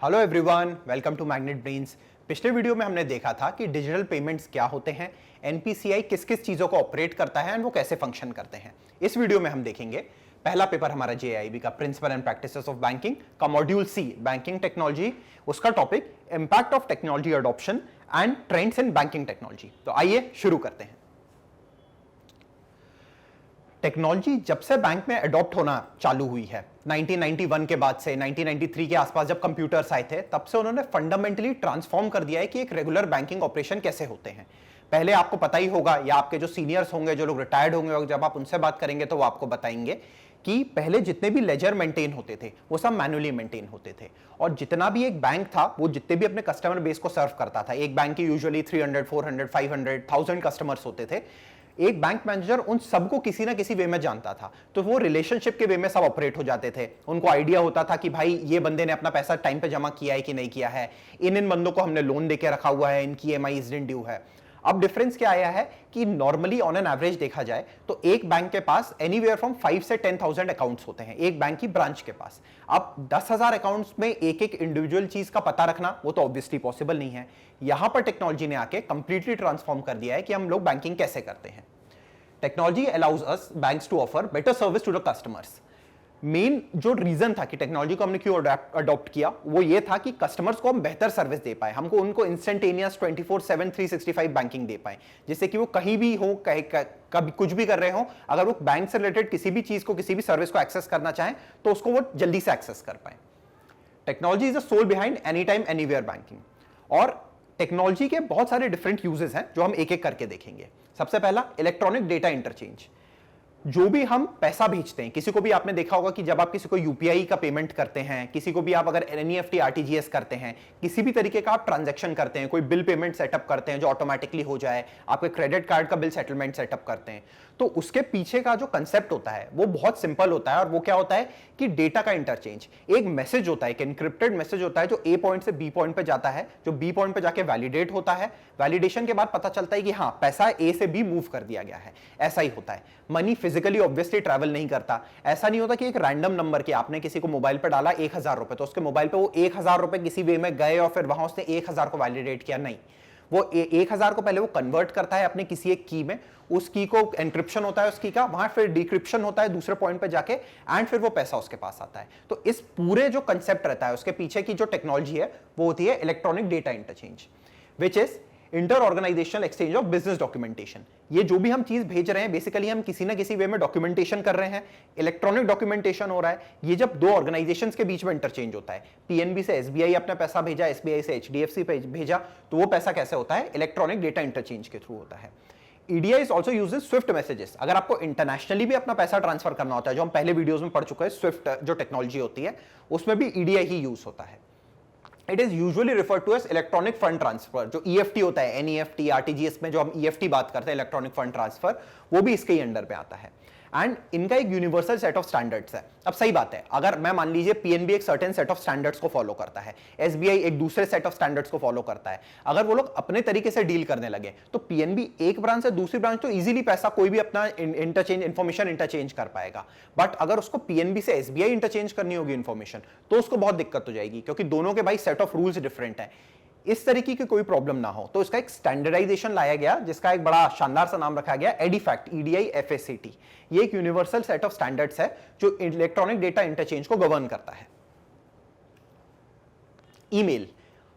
Hello everyone, welcome to magnet brains. पिछले video में हमने देखा था कि डिजिटल पेमेंट्स क्या होते हैं, एनपीसीआई किस किस चीज़ों को ऑपरेट करता है और वो कैसे फंक्शन करते हैं। इस वीडियो में हम देखेंगे पहला पेपर हमारा जेआईबी का principle and practices of banking का मॉड्यूल सी बैंकिंग टेक्नोलॉजी, उसका topic impact of technology adoption and trends in banking technology. तो आइए शुरू करते हैं। टेक्नोलॉजी जब से बैंक में अडॉप्ट होना चालू हुई है 1991 के बाद से 1993 के आसपास जब कंप्यूटर्स आए थे, तब से उन्होंने फंडामेंटली ट्रांसफॉर्म कर दिया है कि एक रेगुलर बैंकिंग ऑपरेशन कैसे होते हैं। पहले आपको पता ही होगा या आपके जो सीनियर्स होंगे, जो लोग रिटायर्ड होंगे, और जब आप उनसे बात करेंगे तो वो आपको बताएंगे कि पहले जितने भी लेजर मेंटेन होते थे वो सब मैनुअली मेंटेन होते थे, और जितना भी एक बैंक था वो जितने भी अपने कस्टमर बेस को सर्व करता था, एक बैंक की यूजुअली 300, 400, 500, 1000 कस्टमर्स होते थे। एक बैंक मैनेजर उन सबको किसी ना किसी वे में जानता था, तो वो रिलेशनशिप के वे में सब ऑपरेट हो जाते थे। उनको आइडिया होता था कि भाई ये बंदे ने अपना पैसा टाइम पे जमा किया है कि नहीं किया है, इन बंदों को हमने लोन देके रखा हुआ है, इनकी ईएमआई इस दिन ड्यू है। अब डिफरेंस क्या आया है कि नॉर्मली ऑन एन एवरेज देखा जाए तो एक बैंक के पास एनीवेयर फ्रॉम 5 से 10,000 अकाउंट्स होते हैं एक बैंक की ब्रांच के पास। अब 10,000 अकाउंट्स में एक एक इंडिविजुअल चीज का पता रखना वो तो ऑब्वियसली पॉसिबल नहीं है। यहां पर टेक्नोलॉजी ने आके कंप्लीटली ट्रांसफॉर्म कर दिया है कि हम लोग बैंकिंग कैसे करते हैं। Technology allows us banks to offer better service to the customers. Main जो रीजन था कि टेक्नोलॉजी को हमने क्यों अडॉप्ट किया वो ये था कि कस्टमर्स को हम बेहतर सर्विस दे पाए, हमको उनको इंस्टेंटेनियस 24/7 365 बैंकिंग दे पाए, जिससे कि वो कहीं भी हो, कभी कुछ भी कर रहे हो, अगर वो बैंक से रिलेटेड किसी भी चीज को, किसी भी सर्विस को एक्सेस करना चाहें तो उसको वो जल्दी से एक्सेस कर पाए। Technology is the soul behind any time anywhere banking. और टेक्नोलॉजी के बहुत सारे डिफरेंट यूजेस हैं जो हम एक एक करके देखेंगे। सबसे पहला इलेक्ट्रॉनिक डेटा इंटरचेंज। जो भी हम पैसा भेजते हैं, किसी को भी आपने देखा होगा कि जब आप किसी को यूपीआई का पेमेंट करते हैं, किसी को भी आप अगर एनईएफटी आरटीजीएस करते हैं, किसी भी तरीके का आप ट्रांजैक्शन करते हैं, कोई बिल पेमेंट सेटअप करते हैं जो ऑटोमेटिकली हो जाए, आपके क्रेडिट कार्ड का बिल सेटलमेंट सेटअप करते हैं, तो उसके पीछे का जो कंसेप्ट होता है वो बहुत सिंपल होता है। और वो क्या होता है कि डेटा का इंटरचेंज। एक मैसेज होता है, एक एनक्रिप्टेड मैसेज होता है जो ए पॉइंट से बी पॉइंट पे जाता है, जो बी पॉइंट पे जाके वैलिडेट होता है। वैलिडेशन के बाद पता चलता है कि हाँ, पैसा ए से बी मूव कर दिया गया है। ऐसा ही होता है। मनी फिजिकली ऑब्वियसली ट्रैवल नहीं करता। ऐसा नहीं होता कि एक रैंडम नंबर के आपने किसी को मोबाइल पे डाला 1,000 रुपए, तो उसके मोबाइल पे वो 1,000 रुपए किसी वे में गए और फिर वहां उसने 1,000 को वैलिडेट किया। नहीं, वो 1,000 को पहले वो कन्वर्ट करता है अपने किसी एक की में, उस की को एनक्रिप्शन होता है उस की का, वहां फिर डिक्रिप्शन होता है दूसरे पॉइंट पे जाके, एंड फिर वो पैसा उसके पास आता है। तो इस पूरे जो कंसेप्ट रहता है उसके पीछे की जो टेक्नोलॉजी है वो होती है electronic data interchange, which is inter organisational exchange of business documentation. ये जो भी हम चीज भेज रहे हैं बेसिकली हम किसी ना किसी वे में डॉक्यूमेंटेशन कर रहे हैं, इलेक्ट्रॉनिक डॉक्यूमेंटेशन हो रहा है। ये जब दो ऑर्गेनाइजेशंस के बीच में इंटरचेंज होता है, पीएनबी से एसबीआई अपना पैसा भेजा, एसबीआई से एचडीएफसी पे भेजा, तो वो पैसा कैसे होता है? इलेक्ट्रॉनिक डेटा इंटरचेंज के थ्रू होता है। EDI is also uses Swift messages. अगर आपको इंटरनेशनली भी अपना पैसा ट्रांसफर करना होता है, जो हम पहले वीडियोस में पढ़ चुके हैं, स्विफ्ट जो टेक्नोलॉजी होती है उसमें भी ईडीआई ही यूज होता है। It is usually referred to as electronic fund transfer. जो ईएफटी होता है, एनईएफटी, आरटीजीएस में जो हम ईएफटी बात करते हैं, इलेक्ट्रॉनिक फंड ट्रांसफर, वो भी इसके ही अंडर पे आता है। एंड इनका एक यूनिवर्सल सेट ऑफ स्टैंडर्ड्स है। अब सही बात है, अगर मैं मान लीजिए पीएनबी एक सर्टेन सेट ऑफ स्टैंडर्ड्स को फॉलो करता है, एसबीआई एक दूसरे सेट ऑफ स्टैंडर्ड्स को फॉलो करता है, अगर वो लोग अपने तरीके से डील करने लगे तो पीएनबी एक ब्रांच से दूसरी ब्रांच तो इजीली पैसा कोई भी अपना इंटरचेंज इंफॉर्मेशन इंटरचेंज कर पाएगा। बट अगर उसको पीएनबी से एसबीआई इंटरचेंज करनी होगी इंफॉर्मेशन, तो उसको बहुत दिक्कत हो जाएगी, क्योंकि दोनों के भाई सेट ऑफ रूल्स डिफरेंट है। इस तरीके की कोई प्रॉब्लम ना हो तो इसका एक स्टैंडर्डाइजेशन लाया गया, जिसका एक बड़ा शानदार सा नाम रखा गया एडीफैक्ट, ईडीआई एफएसीटी। ये एक यूनिवर्सल सेट ऑफ स्टैंडर्ड्स है जो इलेक्ट्रॉनिक डेटा इंटरचेंज को गवर्न करता है। ईमेल,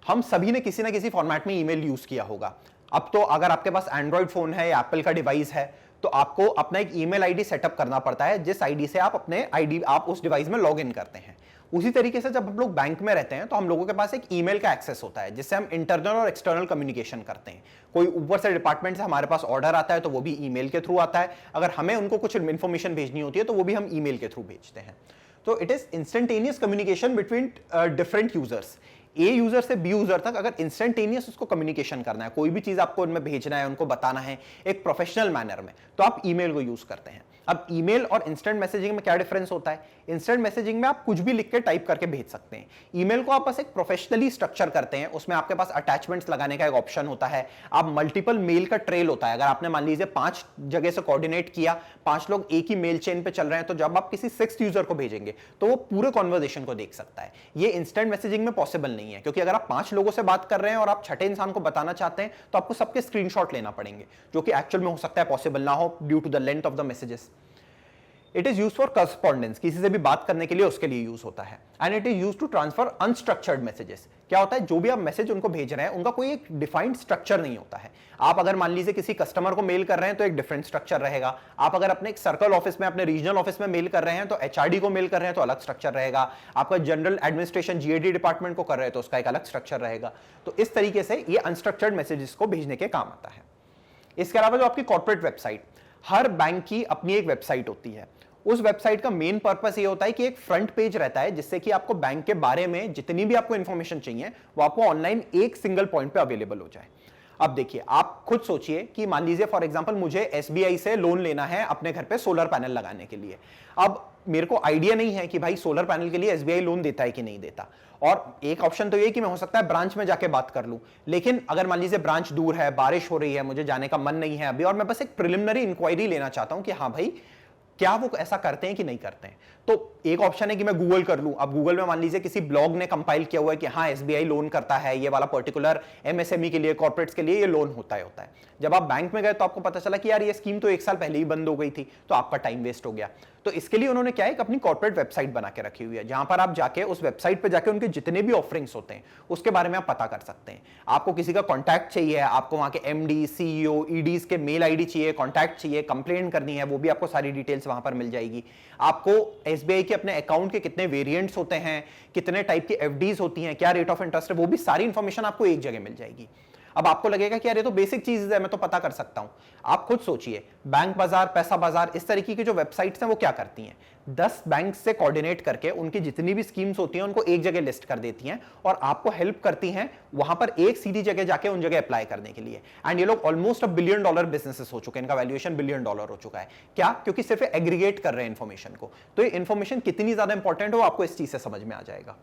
हम सभी ने किसी ना किसी फॉर्मेट में ईमेल यूज किया होगा। अब तो अगर आपके पास एंड्रॉइड फोन है या एप्पल का डिवाइस है तो आपको अपना एक ईमेल आईडी सेटअप करना पड़ता है, जिस आईडी से आप उस डिवाइस में लॉग इन करते हैं। उसी तरीके से जब हम लोग बैंक में रहते हैं तो हम लोगों के पास एक ईमेल का एक्सेस होता है, जिससे हम इंटरनल और एक्सटर्नल कम्युनिकेशन करते हैं। कोई ऊपर से डिपार्टमेंट से हमारे पास ऑर्डर आता है तो वो भी ईमेल के थ्रू आता है। अगर हमें उनको कुछ इन्फॉर्मेशन भेजनी होती है तो वो भी हम ईमेल के थ्रू भेजते हैं। तो it is instantaneous communication between different users. A user से बी यूजर तक अगर इंस्टेंटेनियस उसको कम्युनिकेशन करना है, कोई भी चीज आपको उनमें भेजना है, उनको बताना है एक प्रोफेशनल मैनर में, तो आप ईमेल को यूज करते हैं। अब ईमेल और इंस्टेंट मैसेजिंग में क्या डिफरेंस होता है? इंस्टेंट मैसेजिंग में आप कुछ भी लिख के टाइप करके भेज सकते हैं। ईमेल को आप बस एक प्रोफेशनली स्ट्रक्चर करते हैं, उसमें आपके पास अटैचमेंट्स लगाने का एक ऑप्शन होता है, आप मल्टीपल मेल का ट्रेल होता है। अगर आपने मान लीजिए 5 जगह से कोऑर्डिनेट किया, 5 लोग एक ही मेल चेन पे चल रहे हैं, तो जब आप किसी 6th यूजर को भेजेंगे तो वो पूरे कॉन्वर्सेशन को देख सकता है। ये इंस्टेंट मैसेजिंग में पॉसिबल नहीं है, क्योंकि अगर आप 5 लोगों से बात कर रहे हैं और आप छठे इंसान को बताना चाहते हैं तो आपको सबके स्क्रीनशॉट लेना पड़ेंगे, जो कि एक्चुअल में हो सकता है पॉसिबल ना हो due to the length of the messages. It is use for correspondence, किसी से भी बात करने के लिए उसके लिए यूज होता है। And it is use to transfer unstructured messages. क्या होता है, जो भी आप मैसेज उनको भेज रहे हैं उनका कोई एक डिफाइंड स्ट्रक्चर नहीं होता है। आप अगर मान लीजिए किसी कस्टमर को मेल कर रहे हैं तो एक डिफरेंट स्ट्रक्चर रहेगा। आप अगर अपने एक सर्कल ऑफिस में, अपने रीजनल ऑफिस में मेल कर रहे हैं तो एचआरडी को मेल कर रहे हैं तो अलग स्ट्रक्चर रहेगा। आपका जनरल एडमिनिस्ट्रेशन जीएडी डिपार्टमेंट को कर रहे हैं तो उसका एक अलग स्ट्रक्चर रहेगा। तो इस तरीके से ये अनस्ट्रक्चर्ड मैसेजेस को भेजने के काम आता है। इसके अलावा जो आपकी कॉर्पोरेट वेबसाइट, हर बैंक की अपनी एक वेबसाइट होती है। उस वेबसाइट का मेन पर्पस ये होता है कि एक फ्रंट पेज रहता है, जिससे कि आपको बैंक के बारे में जितनी भी आपको इंफॉर्मेशन चाहिए वो आपको ऑनलाइन एक सिंगल पॉइंट पे अवेलेबल हो जाए। अब देखिए, आप खुद सोचिए कि मान लीजिए फॉर एग्जांपल मुझे एसबीआई से लोन लेना है अपने घर पे सोलर पैनल लगाने के लिए। अब मेरे को आइडिया नहीं है कि भाई सोलर पैनल के लिए एसबीआई लोन देता है कि नहीं देता, और एक ऑप्शन तो ये कि मैं हो सकता है ब्रांच में जाके बात कर लूं। लेकिन अगर मान लीजिए ब्रांच दूर है, बारिश हो रही है, मुझे जाने का मन नहीं है अभी, और मैं बस एक प्रिलिमिनरी इंक्वायरी लेना चाहता हूं कि हाँ भाई क्या वो ऐसा करते हैं कि नहीं करते हैं, तो एक ऑप्शन है कि मैं गूगल कर लूं। अब गूगल में मान लीजिए किसी ब्लॉग ने कंपाइल किया हुआ है कि हाँ एसबीआई लोन करता है, ये वाला पर्टिकुलर एमएसएमई के लिए, कॉर्पोरेट्स के लिए ये लोन होता है। जब आप बैंक में गए तो आपको पता चला कि यार ये स्कीम तो 1 साल पहले ही बंद हो गई थी, तो आपका टाइम वेस्ट हो गया। तो इसके लिए उन्होंने क्या है, एक अपनी कॉर्पोरेट वेबसाइट बना के रखी हुई है, जहां पर आप जाके उस वेबसाइट पे जाके उनके जितने भी ऑफरिंग्स होते हैं उसके बारे में आप पता कर सकते हैं। आपको किसी का कॉन्टैक्ट चाहिए, आपको वहां के एमडी, सीईओ, ईडीज के मेल आईडी चाहिए, कॉन्टैक्ट चाहिए, कंप्लेंट करनी है, वो भी आपको सारी डिटेल्स वहां पर मिल जाएगी। आपको एसबीआई के अपने अकाउंट के कितने वेरिएंट्स होते हैं, कितने टाइप की एफडीज होती हैं, क्या रेट ऑफ इंटरेस्ट है, वो भी सारी इंफॉर्मेशन आपको एक जगह मिल जाएगी। अब आपको लगेगा कि यार ये तो बेसिक चीज है, मैं तो पता कर सकता हूं। आप खुद सोचिए, बैंक बाजार, पैसा बाजार, इस तरीके की जो वेबसाइट्स हैं वो क्या करती हैं, 10 बैंक से कोऑर्डिनेट करके उनकी जितनी भी स्कीम्स होती हैं उनको एक जगह लिस्ट कर देती हैं और आपको हेल्प करती हैं वहां पर एक सीधी जगह जाके उन जगह अप्लाई करने के लिए। एंड ये लोग ऑलमोस्ट $1 बिलियन बिजनेसेस हो चुके हैं, इनका वैल्यूएशन $1 बिलियन हो चुका है। क्या? क्योंकि सिर्फ एग्रीगेट कर रहे हैं इन्फॉर्मेशन को। तो ये इन्फॉर्मेशन कितनी ज्यादा इंपॉर्टेंट हो आपको इस चीज से समझ में आ जाएगा।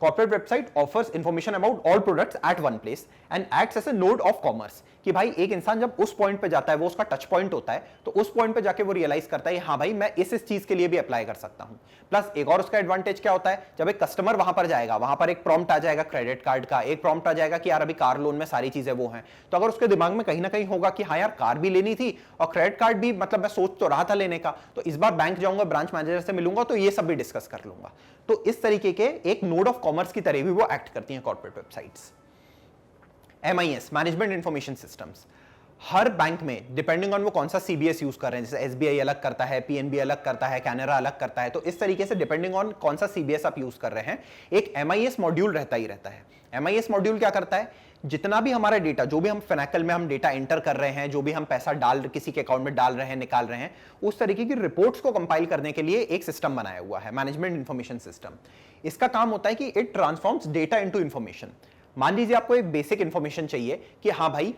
Corporate website offers information about all products at one place and acts as a node of commerce। कि भाई एक इंसान जब उस पॉइंट पे जाता है, वो उसका टच पॉइंट होता है, तो उस पॉइंट पे जाके वो रियलाइज करता है हाँ भाई मैं इस चीज के लिए भी अप्लाई कर सकता हूं। प्लस एक और उसका एडवांटेज क्या होता है, जब एक कस्टमर वहां पर जाएगा, वहां पर एक प्रॉम्प्ट आ जाएगा क्रेडिट कार्ड का, एक प्रॉम्प्ट आ जाएगा कि यार अभी कार लोन में सारी चीजें वो हैं, तो अगर उसके दिमाग में कहीं ना कहीं होगा कि हाँ यार कार भी लेनी थी और क्रेडिट कार्ड भी, मतलब मैं सोच तो रहा था लेने का, तो इस बार बैंक जाऊंगा, ब्रांच मैनेजर से मिलूंगा, तो ये सब भी डिस्कस कर लूंगा। तो इस तरीके के एक नोड ऑफ कॉमर्स की तरह भी वो एक्ट करती हैं corporate websites. MIS, management information systems, हर बैंक में डिपेंडिंग ऑन वो कौन सा सीबीएस यूज कर रहे हैं, जैसे एसबीआई अलग करता है, पीएनबी अलग करता है, कैनरा अलग करता है, तो इस तरीके से डिपेंडिंग ऑन कौन सा सीबीएस आप यूज कर रहे हैं एक MIS मॉड्यूल रहता ही रहता है। MIS मॉड्यूल क्या करता है, जितना भी हमारा डेटा, जो भी हम फिनेकल में हम डेटा एंटर कर रहे हैं, जो भी हम पैसा डाल किसी के अकाउंट में डाल रहे हैं, निकाल रहे हैं, उस तरीके की रिपोर्ट्स को कंपाइल करने के लिए एक सिस्टम बनाया हुआ है, मैनेजमेंट इंफॉर्मेशन सिस्टम। इसका काम होता है कि it transforms data into information. मान लीजिए आपको एक बेसिक इंफॉर्मेशन चाहिए कि हाँ भाई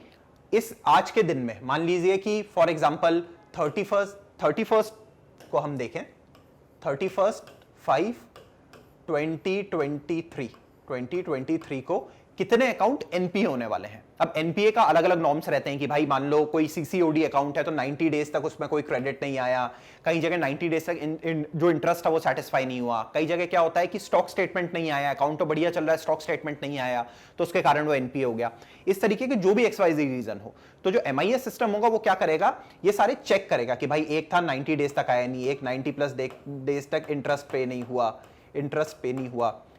इस आज के दिन में, मान लीजिए कि फॉर एग्जांपल 31st को हम देखें, 31/5/2023 को कितने अकाउंट एनपीए होने वाले हैं। अब एनपीए का अलग अलग नॉर्म्स रहते हैं कि भाई मान लो कोई सीसीओडी अकाउंट है तो 90 डेज तक उसमें कोई क्रेडिट नहीं आया, कई जगह 90 डेज तक जो इंटरेस्ट है वो सेटिस्फाई नहीं हुआ, कई जगह क्या होता है कि स्टॉक स्टेटमेंट नहीं आया, अकाउंट तो बढ़िया चल रहा है, स्टॉक स्टेटमेंट नहीं आया तो उसके कारण वो एनपीए हो गया। इस तरीके के जो भी XYZ रीजन हो, तो जो MIS सिस्टम होगा वो क्या करेगा, ये सारे चेक करेगा कि भाई एक था 90 डेज तक आया नहीं, एक 90+ डेज तक इंटरेस्ट पे नहीं हुआ,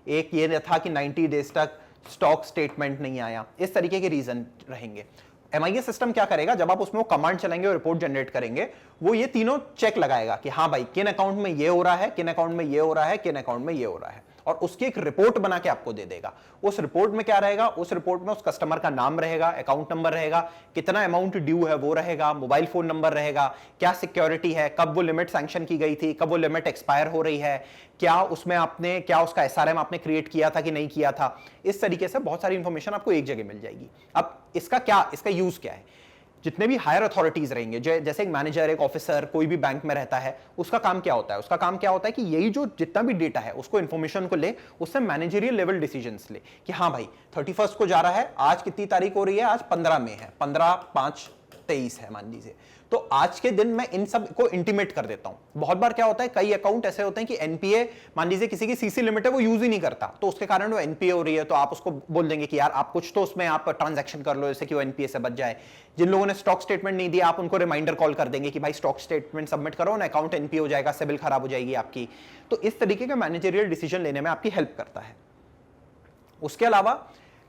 एक ये था कि 90 डेज तक स्टॉक स्टेटमेंट नहीं आया, इस तरीके के रीजन रहेंगे। MIS सिस्टम क्या करेगा, जब आप उसमें कमांड चलेंगे और रिपोर्ट जनरेट करेंगे, वो ये तीनों चेक लगाएगा कि हाँ भाई किन अकाउंट में ये हो रहा है, किन अकाउंट में ये हो रहा है, किन अकाउंट में ये हो रहा है, और उसकी एक रिपोर्ट बना के आपको दे देगा। उस रिपोर्ट में क्या रहेगा, उस रिपोर्ट में उस कस्टमर का नाम रहेगा, अकाउंट नंबर रहेगा, कितना अमाउंट ड्यू है वो रहेगा, मोबाइल फोन नंबर रहेगा, क्या सिक्योरिटी है, कब वो लिमिट सैंक्शन की गई थी, कब वो लिमिट एक्सपायर हो रही है, क्या उसमें आपने क्या उसका एसआरएम आपने क्रिएट किया था कि नहीं किया था। इस तरीके से बहुत सारी इंफॉर्मेशन आपको एक जगह मिल जाएगी। अब इसका यूज क्या है, जितने भी हायर अथॉरिटीज रहेंगे, जैसे एक मैनेजर, एक ऑफिसर कोई भी बैंक में रहता है, उसका काम क्या होता है, उसका काम क्या होता है कि यही जो जितना भी डेटा है उसको इंफॉर्मेशन को ले, उससे मैनेजरियल लेवल डिसीजंस ले कि हाँ भाई 31 को जा रहा है, आज कितनी तारीख हो रही है, आज 15 में है, 15/5/23 है मान लीजिए, तो आज के दिन मैं इन सब को इंटीमेट कर देता हूं। बहुत बार क्या होता है, कई अकाउंट ऐसे होते हैं कि एनपीए, मान लीजिए किसी की सीसी लिमिट है वो यूज ही नहीं करता, तो उसके कारण वो एनपीए हो रही है, तो आप उसको बोल देंगे कि यार आप कुछ तो उसमें आप ट्रांजैक्शन कर लो जैसे कि वो एनपीए से बच जाए। जिन लोगों ने स्टॉक स्टेटमेंट नहीं दिया, आप उनको रिमाइंडर कॉल कर देंगे कि भाई स्टॉक स्टेटमेंट सबमिट करो ना, अकाउंट एनपीए हो जाएगा, सिबिल खराब हो जाएगी आपकी। तो इस तरीके का मैनेजरियल डिसीजन लेने में आपकी हेल्प करता है। उसके अलावा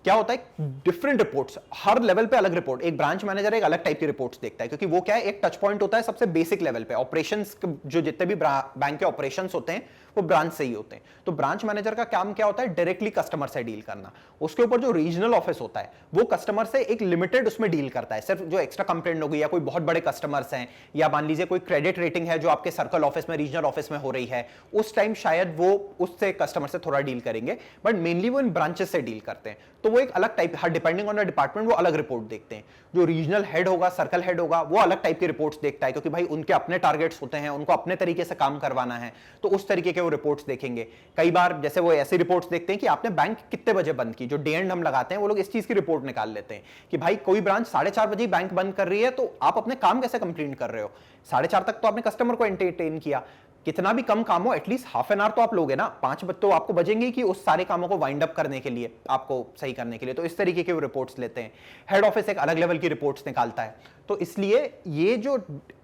क्या होता है, डिफरेंट रिपोर्ट्स, हर लेवल पे अलग रिपोर्ट, एक ब्रांच मैनेजर एक अलग टाइप की रिपोर्ट्स देखता है, क्योंकि वो क्या है, एक टच पॉइंट होता है सबसे बेसिक लेवल पे, ऑपरेशंस जो जितने भी बैंक के ऑपरेशंस होते हैं वो ब्रांच से ही होते हैं। तो ब्रांच मैनेजर का काम क्या होता है, डायरेक्टली कस्टमर से डील करना। उसके ऊपर जो रीजनल ऑफिस होता है वो कस्टमर से एक लिमिटेड उसमें डील करता है, सिर्फ जो एक्स्ट्रा कंप्लेंट हो गई या कोई बहुत बड़े कस्टमर्स हैं, या मान लीजिए कोई क्रेडिट रेटिंग है जो आपके सर्कल ऑफिस में, रीजनल ऑफिस में हो रही है, उस टाइम शायद वो उससे कस्टमर से थोड़ा डील करेंगे, बट मेनली वो इन ब्रांचेस से डील करते हैं। तो वो एक अलग type, her depending on the department वो अलग रिपोर्ट देखते हैं। जो रीजनल हेड होगा, सर्कल हेड होगा, वो अलग टाइप की रिपोर्ट्स देखता है, क्योंकि भाई उनके अपने टारगेट्स होते हैं, उनको अपने तरीके से काम करवाना है, तो उस तरीके के वो रिपोर्ट्स देखेंगे। कई बार जैसे वो ऐसी रिपोर्ट्स देखते हैं कि आपने बैंक कितने बजे बंद की, जो डे एंड हम लगाते हैं वो लोग इस चीज की रिपोर्ट निकाल लेते हैं कि भाई कोई ब्रांच 4:30 बजे बैंक बंद कर रही है, तो आप अपने काम कैसे कंप्लीट कर रहे हो, 4:30 तक तो आपने कस्टमर को एंटरटेन किया, कितना भी कम काम हो एटलीस्ट हाफ एन आवर तो आप लोगे ना, 5 बजे तो आपको बजेंगे कि उस सारे कामों को वाइंड अप करने के लिए, आपको सही करने के लिए। तो इस तरीके के वो रिपोर्ट्स लेते हैं। हेड ऑफिस एक अलग लेवल की रिपोर्ट्स निकालता है। तो इसलिए ये जो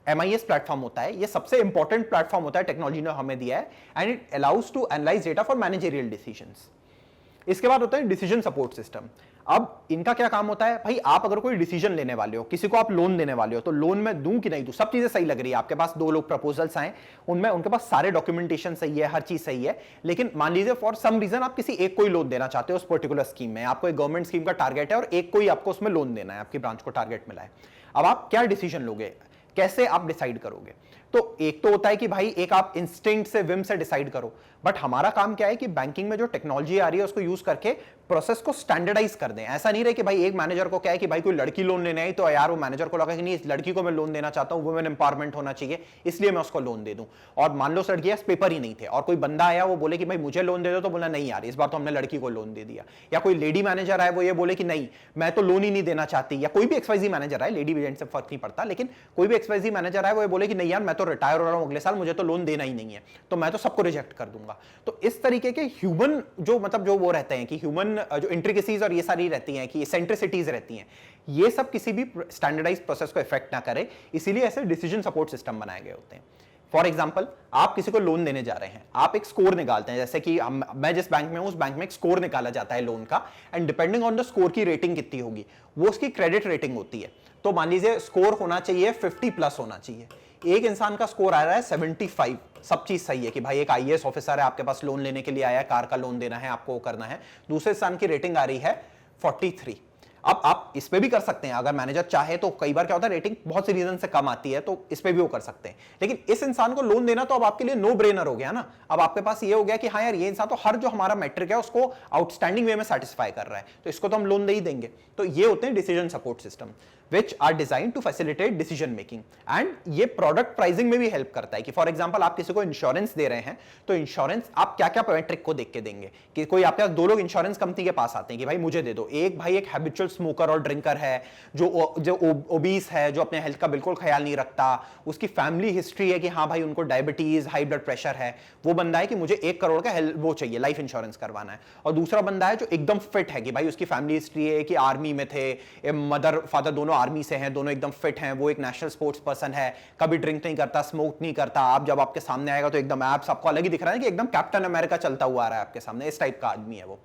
MIS प्लेटफॉर्म होता है, ये सबसे इंपॉर्टेंट प्लेटफॉर्म होता है, टेक्नोलॉजी ने हमें दिया है, and it allows to analyse data for managerial decisions. इसके बाद होता है डिसीजन सपोर्ट सिस्टम। अब इनका क्या काम होता है, भाई आप अगर कोई डिसीजन लेने वाले हो, किसी को आप लोन देने वाले हो, तो लोन में दूं कि नहीं दूं, सब चीजें सही लग रही है, आपके पास 2 लोग प्रपोजल्स आए, उनमें उनके पास सारे डॉक्यूमेंटेशन सही है, हर चीज सही है, लेकिन मान लीजिए फॉर सम रीजन आप किसी एक को ही लोन देना चाहते हो उस पर्टिकुलर स्कीम में, आपको एक गवर्नमेंट स्कीम का टारगेट है और एक को ही आपको उसमें लोन देना है, आपकी ब्रांच को टारगेट मिला है। अब आप क्या डिसीजन लोगे, कैसे आप डिसाइड करोगे? तो एक तो होता है कि भाई एक आप इंस्टिंक्ट से, विम से डिसाइड करो, बट हमारा काम क्या है कि बैंकिंग में जो टेक्नोलॉजी आ रही है उसको यूज करके प्रोसेस को स्टैंडर्डाइज कर दें। ऐसा नहीं रहे कि भाई एक मैनेजर को क्या है कि भाई कोई लड़की लोन लेने आई, तो यार वो मैनेजर को लगा कि नहीं इस लड़की को मैं लोन देना चाहता हूं, वुमेन एम्पावरमेंट होना चाहिए, इसलिए मैं उसको लोन दे दूं। और मान लो उस लड़की के पेपर ही नहीं थे और कोई बंदा आया वो बोले कि भाई मुझे लोन दे दो, तो बोला नहीं यार इस बार तो हमने लड़की को लोन दे दिया। या कोई लेडी मैनेजर आए वो ये बोले कि नहीं मैं तो लोन ही नहीं देना चाहती, या कोई भी XYZ मैनेजर आए, लेडी जेंट से फर्क नहीं पड़ता, लेकिन कोई भी XYZ मैनेजर आए वो ये बोले कि नहीं यार मैं तो रिटायर हो रहा हूं अगले साल, मुझे तो लोन देना ही नहीं है, तो मैं तो सबको रिजेक्ट कर दूंगा। तो इस तरीके के ह्यूमन जो मतलब जो वो रहते हैं कि ह्यूमन जो इंट्रिकेसीज और ये सारी रहती हैं कि सेंट्रिसिटीज रहती हैं, ये सब किसी भी स्टैंडर्डाइज्ड प्रोसेस को इफेक्ट ना करे, इसीलिए ऐसे डिसीजन सपोर्ट सिस्टम बनाए गए होते हैं। फॉर एग्जाम्पल आप किसी को लोन देने जा रहे हैं, आप एक स्कोर निकालते हैं, जैसे कि मैं जिस बैंक में हूं उस बैंक में एक स्कोर निकाला जाता है लोन का, and depending on the score की रेटिंग कितनी होगी वो उसकी क्रेडिट रेटिंग होती है। तो मान लीजिए स्कोर होना चाहिए 50+ होना चाहिए, एक इंसान का स्कोर आ रहा है 75, सब चीज सही है कि भाई एक IAS ऑफिसर है आपके पास लोन लेने के लिए आया है, कार का लोन देना है आपको, वो करना है, दूसरे इंसान की रेटिंग आ रही है 43। अब आप इस पे भी कर सकते हैं अगर मैनेजर चाहे तो, कई बार क्या होता है रेटिंग बहुत सी रीजन से कम आती है तो इस पे भी वो कर सकते हैं, लेकिन इस इंसान को लोन देना तो अब आपके लिए नो ब्रेनर हो गया ना। अब आपके पास ये हो गया कि हाँ यार ये इंसान तो हर जो हमारा मैट्रिक है उसको आउटस्टैंडिंग वे में सेटिस्फाई कर रहा है, तो इसको तो हम लोन दे ही देंगे। तो ये होते हैं decision support system which are designed to facilitate decision making, and ये प्रोडक्ट प्राइसिंग में भी हेल्प करता है कि फॉर एग्जांपल आप किसी को इंश्योरेंस दे रहे हैं, तो इंश्योरेंस आप क्या क्या मैट्रिक को देख के देंगे कि कोई आपके पास 2 लोग इंश्योरेंस कंपनी के पास आते हैं कि भाई मुझे दे दो, एक भाई एक हैबिचुअल स्मोकर और ड्रिंकर है, जो ओबीस है, जो अपने हेल्थ का बिल्कुल ख्याल नहीं रखता, उसकी फैमिली हिस्ट्री है कि हाँ भाई उनको डायबिटीज, हाई ब्लड प्रेशर है, वो बंदा है कि मुझे 1 करोड़ का वो चाहिए, लाइफ इंश्योरेंस करवाना है। और दूसरा बंदा है जो एकदम फिट है कि भाई उसकी फैमिली हिस्ट्री है कि आर्मी में थे, मदर फादर दोनों आर्मी से हैं, दोनों एकदम फिट हैं, वो एक नेशनल स्पोर्ट्स पर्सन है, कभी ड्रिंक नहीं करता, स्मोक नहीं करता, आप जब आपके सामने आएगा तो एकदम एब्स आपको अलग ही दिख रहा है कि एकदम कैप्टन अमेरिका चलता हुआ आ रहा है आपके सामने, इस टाइप का आदमी है वो।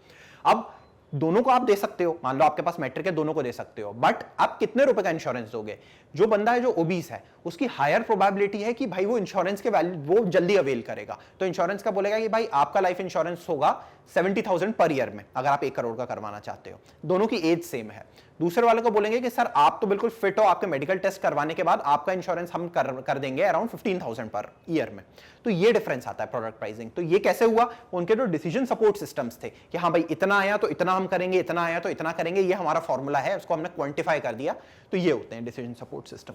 अब दोनों को आप दे सकते हो, मान लो आपके पास मैट्रिक है, दोनों को दे सकते हो, बट आप कितने रुपए का इंश्योरेंस दोगे? जो बंदा है जो ओबीस है उसकी हायर प्रोबेबिलिटी है कि भाई वो इंश्योरेंस के वैल्यू वो जल्दी अवेल करेगा, तो इंश्योरेंस का बोलेगा कि भाई आपका लाइफ इंश्योरेंस होगा 70,000 पर ईयर में अगर आप 1 करोड़ का करवाना चाहते हो, दोनों की एज सेम है। दूसरे वाले को बोलेंगे कि सर आप तो बिल्कुल फिट हो, आपके मेडिकल टेस्ट करवाने के बाद आपका इंश्योरेंस हम कर देंगे अराउंड 15,000 पर ईयर में। तो ये डिफरेंस आता है प्रोडक्ट प्राइसिंग। तो ये कैसे हुआ? उनके जो डिसीजन सपोर्ट सिस्टम्स थे कि हाँ भाई इतना आया तो इतना हम करेंगे, इतना आया तो इतना करेंगे, ये हमारा फॉर्मूला है, उसको हमने क्वांटिफाई कर दिया। तो ये होते हैं डिसीजन सपोर्ट सिस्टम।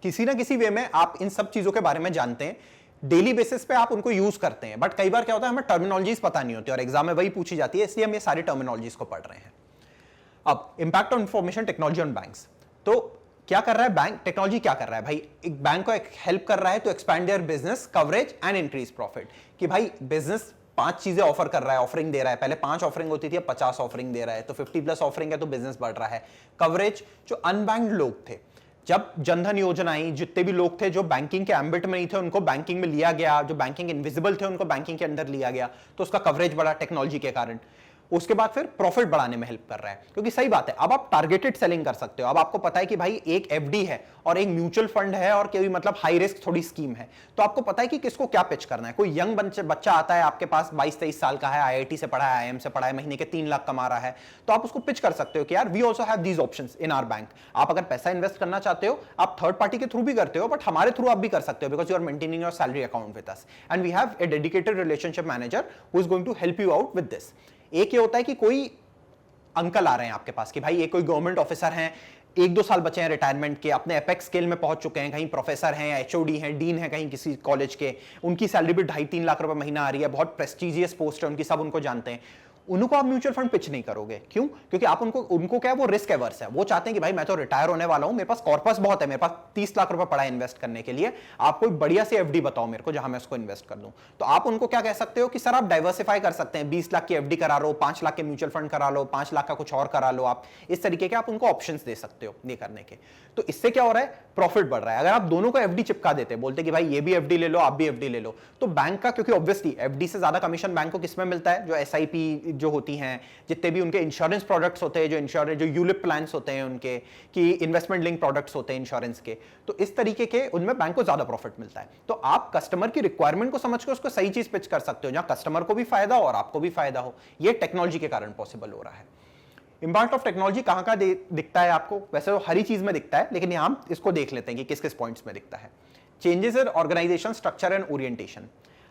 किसी ना किसी वे में आप इन सब चीजों के बारे में जानते हैं, डेली बेसिस पे आप उनको यूज करते हैं, बट कई बार क्या होता है हमें टर्मिनोलॉजीज पता नहीं होती और एग्जाम में वही पूछी जाती है, इसलिए हम ये सारी टर्मिनोलॉजीज को पढ़ रहे हैं। अब impact on information technology on banks. तो क्या कर रहा है बैंक टेक्नोलॉजी? क्या कर रहा है भाई? एक बैंक को हेल्प कर रहा है to expand their business coverage and increase profit. कि भाई बिजनेस 5 चीजें ऑफर कर रहा है, ऑफरिंग दे रहा है। पहले 5 ऑफरिंग होती थी, अब 50 ऑफरिंग दे रहा है, तो 50+ ऑफरिंग है तो बिजनेस बढ़ रहा है। कवरेज, जो अनबैंक्ड लोग थे, जब जनधन योजना आई, जितने भी लोग थे जो बैंकिंग के एम्बिट में नहीं थे उनको बैंकिंग में लिया गया, जो बैंकिंग इनविजिबल थे उनको बैंकिंग के अंदर लिया गया, तो उसका कवरेज बढ़ा टेक्नोलॉजी के कारण। उसके बाद फिर प्रॉफिट बढ़ाने में हेल्प कर रहा है, क्योंकि सही बात है अब आप टारगेटेड सेलिंग कर सकते हो। अब आपको पता है कि भाई एक एफडी है और एक म्यूचुअल फंड है और कोई मतलब हाई रिस्क थोड़ी स्कीम है, तो आपको पता है कि किसको क्या पिच करना है। कोई यंग बच्चा आता है आपके पास, 22-23 साल का है, आईआईटी से पढ़ा है, आईएम से पढ़ा है, महीने के 3 लाख कमा रहा है, तो आप उसको पिच कर सकते हो कि यार we also have these options in our bank. आप अगर पैसा इन्वेस्ट करना चाहते हो, आप थर्ड पार्टी के थ्रू भी करते हो, बट हमारे थ्रू आप भी कर सकते हो, because you are maintaining your salary account with us and we have a dedicated relationship manager who is going to help you out with this. एक ये होता है कि कोई अंकल आ रहे हैं आपके पास कि भाई एक कोई गवर्नमेंट ऑफिसर हैं, 1-2 साल बचे हैं रिटायरमेंट के, अपने एपेक्स स्केल में पहुंच चुके हैं, कहीं प्रोफेसर हैं या एचओडी हैं, डीन है कहीं किसी कॉलेज के, उनकी सैलरी भी 2.5-3 लाख रुपए महीना आ रही है, बहुत प्रेस्टिजियस पोस्ट है उनकी, सब उनको जानते हैं। उनको आप म्यूचुअल फंड पिच नहीं करोगे, क्यों? क्योंकि आप उनको क्या है, वो रिस्क एवर्स है। वो चाहते हैं कि भाई मैं तो रिटायर होने वाला हूं, मेरे पास कॉर्पस बहुत है, मेरे पास 30 लाख रुपए पड़ा है इन्वेस्ट करने के लिए, आप कोई बढ़िया सी एफडी बताओ मेरे को जहां मैं उसको इन्वेस्ट कर दूं। तो आप उनको क्या कह सकते हो कि सर आप डाइवर्सिफाई कर सकते हैं, 20 लाख की एफडी करा लो, 5 लाख के म्यूचुअल फंड करा लो, 5 लाख का कुछ और करा लो। आप इस तरीके के आप उनको ऑप्शंस दे सकते हो ये करने के। तो इससे क्या हो रहा है, प्रॉफिट बढ़ रहा है। अगर आप दोनों को एफडी चिपका देते, बोलते कि भाई ये भी एफडी ले लो, आप भी एफडी ले लो, तो बैंक का, क्योंकि ऑब्वियसली एफडी से ज्यादा कमीशन बैंक को किसमें मिलता है? जो एसआईपी जो होती हैं, जितने भी उनके इंश्योरेंस प्रोडक्ट्स होते हैं, जो यूलिप प्लान्स होते हैं उनके, कि इन्वेस्टमेंट लिंक प्रोडक्ट्स होते हैं इंश्योरेंस के, तो इस तरीके के उनमें बैंक को ज्यादा प्रॉफिट मिलता है। तो आप कस्टमर की रिक्वायरमेंट को समझ के उसको सही चीज पिच कर सकते हो, जहां कस्टमर को भी फायदा हो और आपको भी फायदा हो। ये टेक्नोलॉजी के कारण पॉसिबल हो रहा है। इंपैक्ट ऑफ टेक्नोलॉजी कहां का दिखता है आपको? वैसे तो हर ही चीज में दिखता है, लेकिन यहां इसको देख लेते हैं कि किस किस पॉइंट्स में दिखता है। Changes in organisation structure and orientation.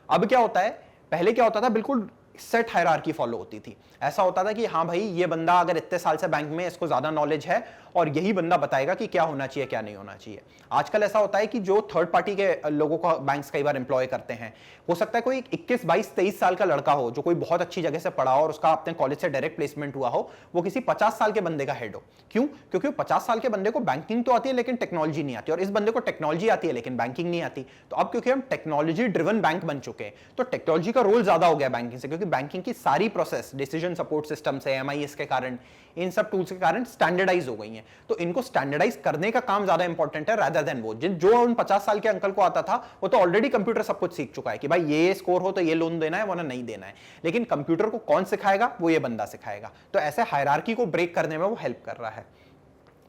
अब क्या होता है, पहले क्या होता था, बिल्कुल सेट हायरार्की फॉलो होती थी। ऐसा होता था कि हाँ भाई ये बंदा अगर इतने साल से बैंक में, इसको ज्यादा नॉलेज है और यही बंदा बताएगा कि क्या होना चाहिए क्या नहीं होना चाहिए। आजकल ऐसा होता है कि जो थर्ड पार्टी के लोगों को बैंक्स कई बार एम्प्लॉय करते हैं, हो सकता है कोई 21, 22, 23 साल का लड़का हो जो कोई बहुत अच्छी जगह से पढ़ा हो और उसका अपने कॉलेज से डायरेक्ट प्लेसमेंट हुआ हो, वो किसी 50 साल के बंदे का हेड हो। क्यों? क्योंकि 50 साल के बंदे को बैंकिंग तो आती है लेकिन टेक्नोलॉजी नहीं आती, और इस बंदे को टेक्नोलॉजी आती है लेकिन बैंकिंग नहीं आती। तो अब क्योंकि हम टेक्नोलॉजी ड्रिवन बैंक बन चुके हैं, तो टेक्नोलॉजी का रोल ज्यादा हो गया बैंकिंग से, क्योंकि बैंकिंग की सारी प्रोसेस, डिसीजन सपोर्ट सिस्टम से, एमआईएस के कारण, इन सब टूल्स के कारण स्टैंडर्डाइज हो गई हैं। तो इनको स्टैंडर्डाइज करने का काम ज्यादा इंपॉर्टेंट है रादर देन वो जो उन 50 साल के अंकल को आता था, वो तो ऑलरेडी कंप्यूटर सब कुछ सीख चुका है कि भाई ये स्कोर हो तो ये लोन देना है वरना नहीं देना है। लेकिन कंप्यूटर को कौन सिखाएगा? वो ये बंदा सिखाएगा। तो ऐसे हायरार्की को ब्रेक करने में वो हेल्प कर रहा है।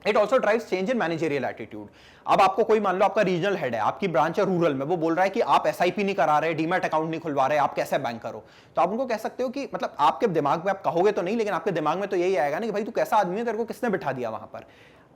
It also drives change in managerial attitude. अब आपको कोई, मान लो आपका रीजनल हेड है, आपकी ब्रांच है रूरल में, वो बोल रहा है कि आप एसआईपी नहीं करा रहे, डीमैट अकाउंट नहीं खुलवा रहे, आप कैसे बैंक करो? तो आप उनको कह सकते हो कि मतलब आपके दिमाग में, आप कहोगे तो नहीं, लेकिन आपके दिमाग में तो यही आएगा ना कि भाई तू कैसा आदमी है, तेरे को किसने बिठा दिया वहां पर?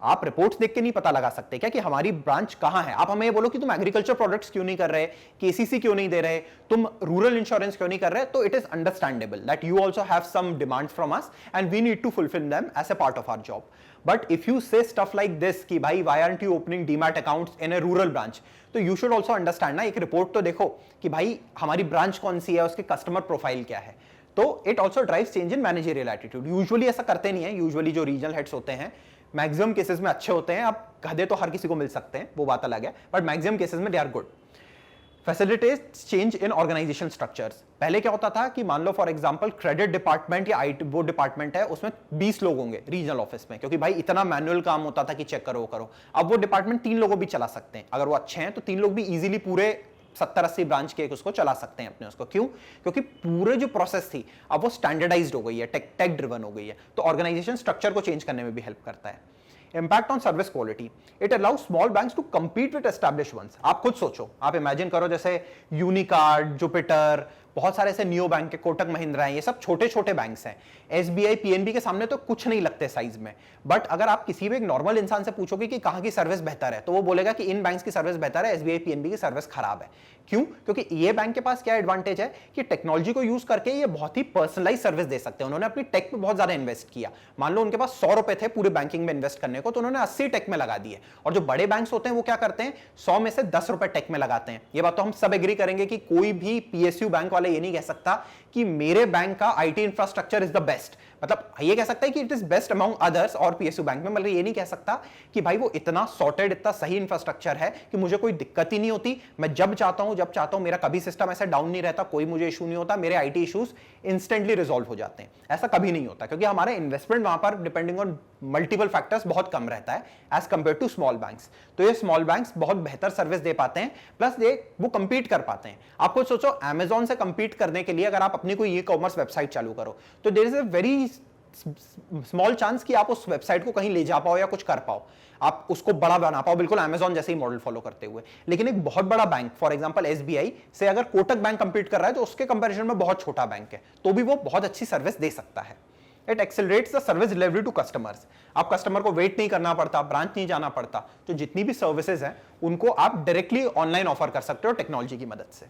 आप रिपोर्ट्स देख के नहीं पता लगा सकते क्या कि हमारी ब्रांच कहां है? आप हमें ये बोलो कि तुम एग्रीकल्चर प्रोडक्ट्स क्यों नहीं कर रहे, केसीसी क्यों नहीं दे रहे, तुम रूरल इंश्योरेंस क्यों नहीं कर रहे? तो it is understandable that you also have some demands from us and we need to fulfil them as a part of our job. But if you say stuff like this कि भाई why aren't you opening demat accounts in a rural branch, तो you should also understand ना, एक report तो देखो कि भाई हमारी ब्रांच कौन सी है, उसके कस्टमर प्रोफाइल क्या है। तो it also drives change in managerial attitude. Usually ऐसा करते नहीं है, यूजुअली जो रीजनल हेड्स होते हैं मैक्सिमम केसेस में अच्छे होते हैं। अब गधे तो हर किसी को मिल सकते हैं, वो बात अलग है, बट मैक्सिमम केसेस में they are good. Facilitates change in organisation structures. पहले क्या होता था कि मान लो फॉर एग्जांपल क्रेडिट डिपार्टमेंट या आईटी वो डिपार्टमेंट है, उसमें 20 लोग होंगे रीजनल ऑफिस में, क्योंकि भाई इतना मैनुअल काम होता था कि चेक करो करो। अब वो डिपार्टमेंट 3 लोगों भी चला सकते हैं, अगर वो अच्छे हैं तो 3 लोग भी इजीली पूरे 70-80 ब्रांच के एक उसको चला सकते हैं अपने उसको। क्यों? क्योंकि पूरे जो प्रोसेस थी अब वो स्टैंडर्डाइज्ड हो गई है, टेक ड्रिवन हो गई है, तो ऑर्गेनाइजेशन स्ट्रक्चर को चेंज करने में भी हेल्प करता है। Impact on service quality. It allows small banks to compete with established ones. आप खुद सोचो, आप इमेजिन करो जैसे यूनिकार्ड, जुपिटर, बहुत सारे ऐसे नियो बैंक के, कोटक महिंद्रा हैं, ये सब छोटे छोटे बैंक्स हैं। एसबीआई, पीएनबी के सामने तो कुछ नहीं लगते साइज में। बट अगर आप किसी भी एक नॉर्मल इंसान से पूछोगे कि कहाँ की सर्विस बेहतर है, तो वो बोलेगा कि इन बैंक्स की सर्विस बेहतर है, एसबीआई, पीएनबी की सर्विस खराब है। क्यों? क्योंकि ये बैंक के पास क्या एडवांटेज है कि टेक्नोलॉजी को यूज करके ये बहुत ही पर्सनलाइज सर्विस दे सकते हैं। उन्होंने अपनी टेक पे बहुत ज्यादा इन्वेस्ट किया। मान लो उनके पास 100 रुपए थे पूरे बैंकिंग में इन्वेस्ट करने को, तो उन्होंने 80 टेक में लगा दिए। और जो बड़े बैंक्स होते हैं वो क्या करते हैं, 100 में से 10 रुपए टेक में लगाते हैं। ये बात तो हम सब एग्री करेंगे कि कोई भी पीएसयू बैंक वाले ये नहीं कह सकता कि मेरे बैंक का IT infrastructure is the best. मतलब ये कह सकता है कि it is best among others और पीएसयू बैंक में, मतलब ये नहीं कह सकता कि भाई वो इतना सॉर्टेड, इतना सही इंफ्रास्ट्रक्चर है कि मुझे कोई दिक्कत ही नहीं होती, मैं जब चाहता हूं मेरा कभी सिस्टम ऐसा डाउन नहीं रहता, कोई मुझे इशू नहीं होता, मेरे आईटी इश्यूज इंस्टेंटली रिजॉल्व हो जाते हैं। ऐसा कभी नहीं होता, क्योंकि हमारे इन्वेस्टमेंट वहां पर डिपेंडिंग ऑन मल्टीपल फैक्टर्स बहुत कम रहता है as compared to small banks. तो ये स्मॉल बैंक्स बहुत बेहतर सर्विस दे पाते हैं, प्लस वो कंपीट कर पाते हैं। आप खुद सोचो, अमेजॉन से कंपीट करने के लिए अगर आप अपनी कोई ई कॉमर्स वेबसाइट चालू करो, तो there is a very small chance कि आप उस वेबसाइट को कहीं ले जा पाओ या कुछ कर पाओ, आप उसको बड़ा बना पाओ, बिल्कुल अमेजॉन जैसे ही मॉडल फॉलो करते हुए। लेकिन एक बहुत बड़ा बैंक, फॉर एग्जांपल एसबीआई से अगर कोटक बैंक कंपीट कर रहा है, तो उसके कंपैरिजन में बहुत छोटा बैंक है, तो भी वो बहुत अच्छी सर्विस दे सकता है। It accelerates the service delivery to customers. आप कस्टमर को वेट नहीं करना पड़ता, ब्रांच नहीं जाना पड़ता, तो जितनी भी सर्विसेज हैं उनको आप डायरेक्टली ऑनलाइन ऑफर कर सकते हो टेक्नोलॉजी की मदद से।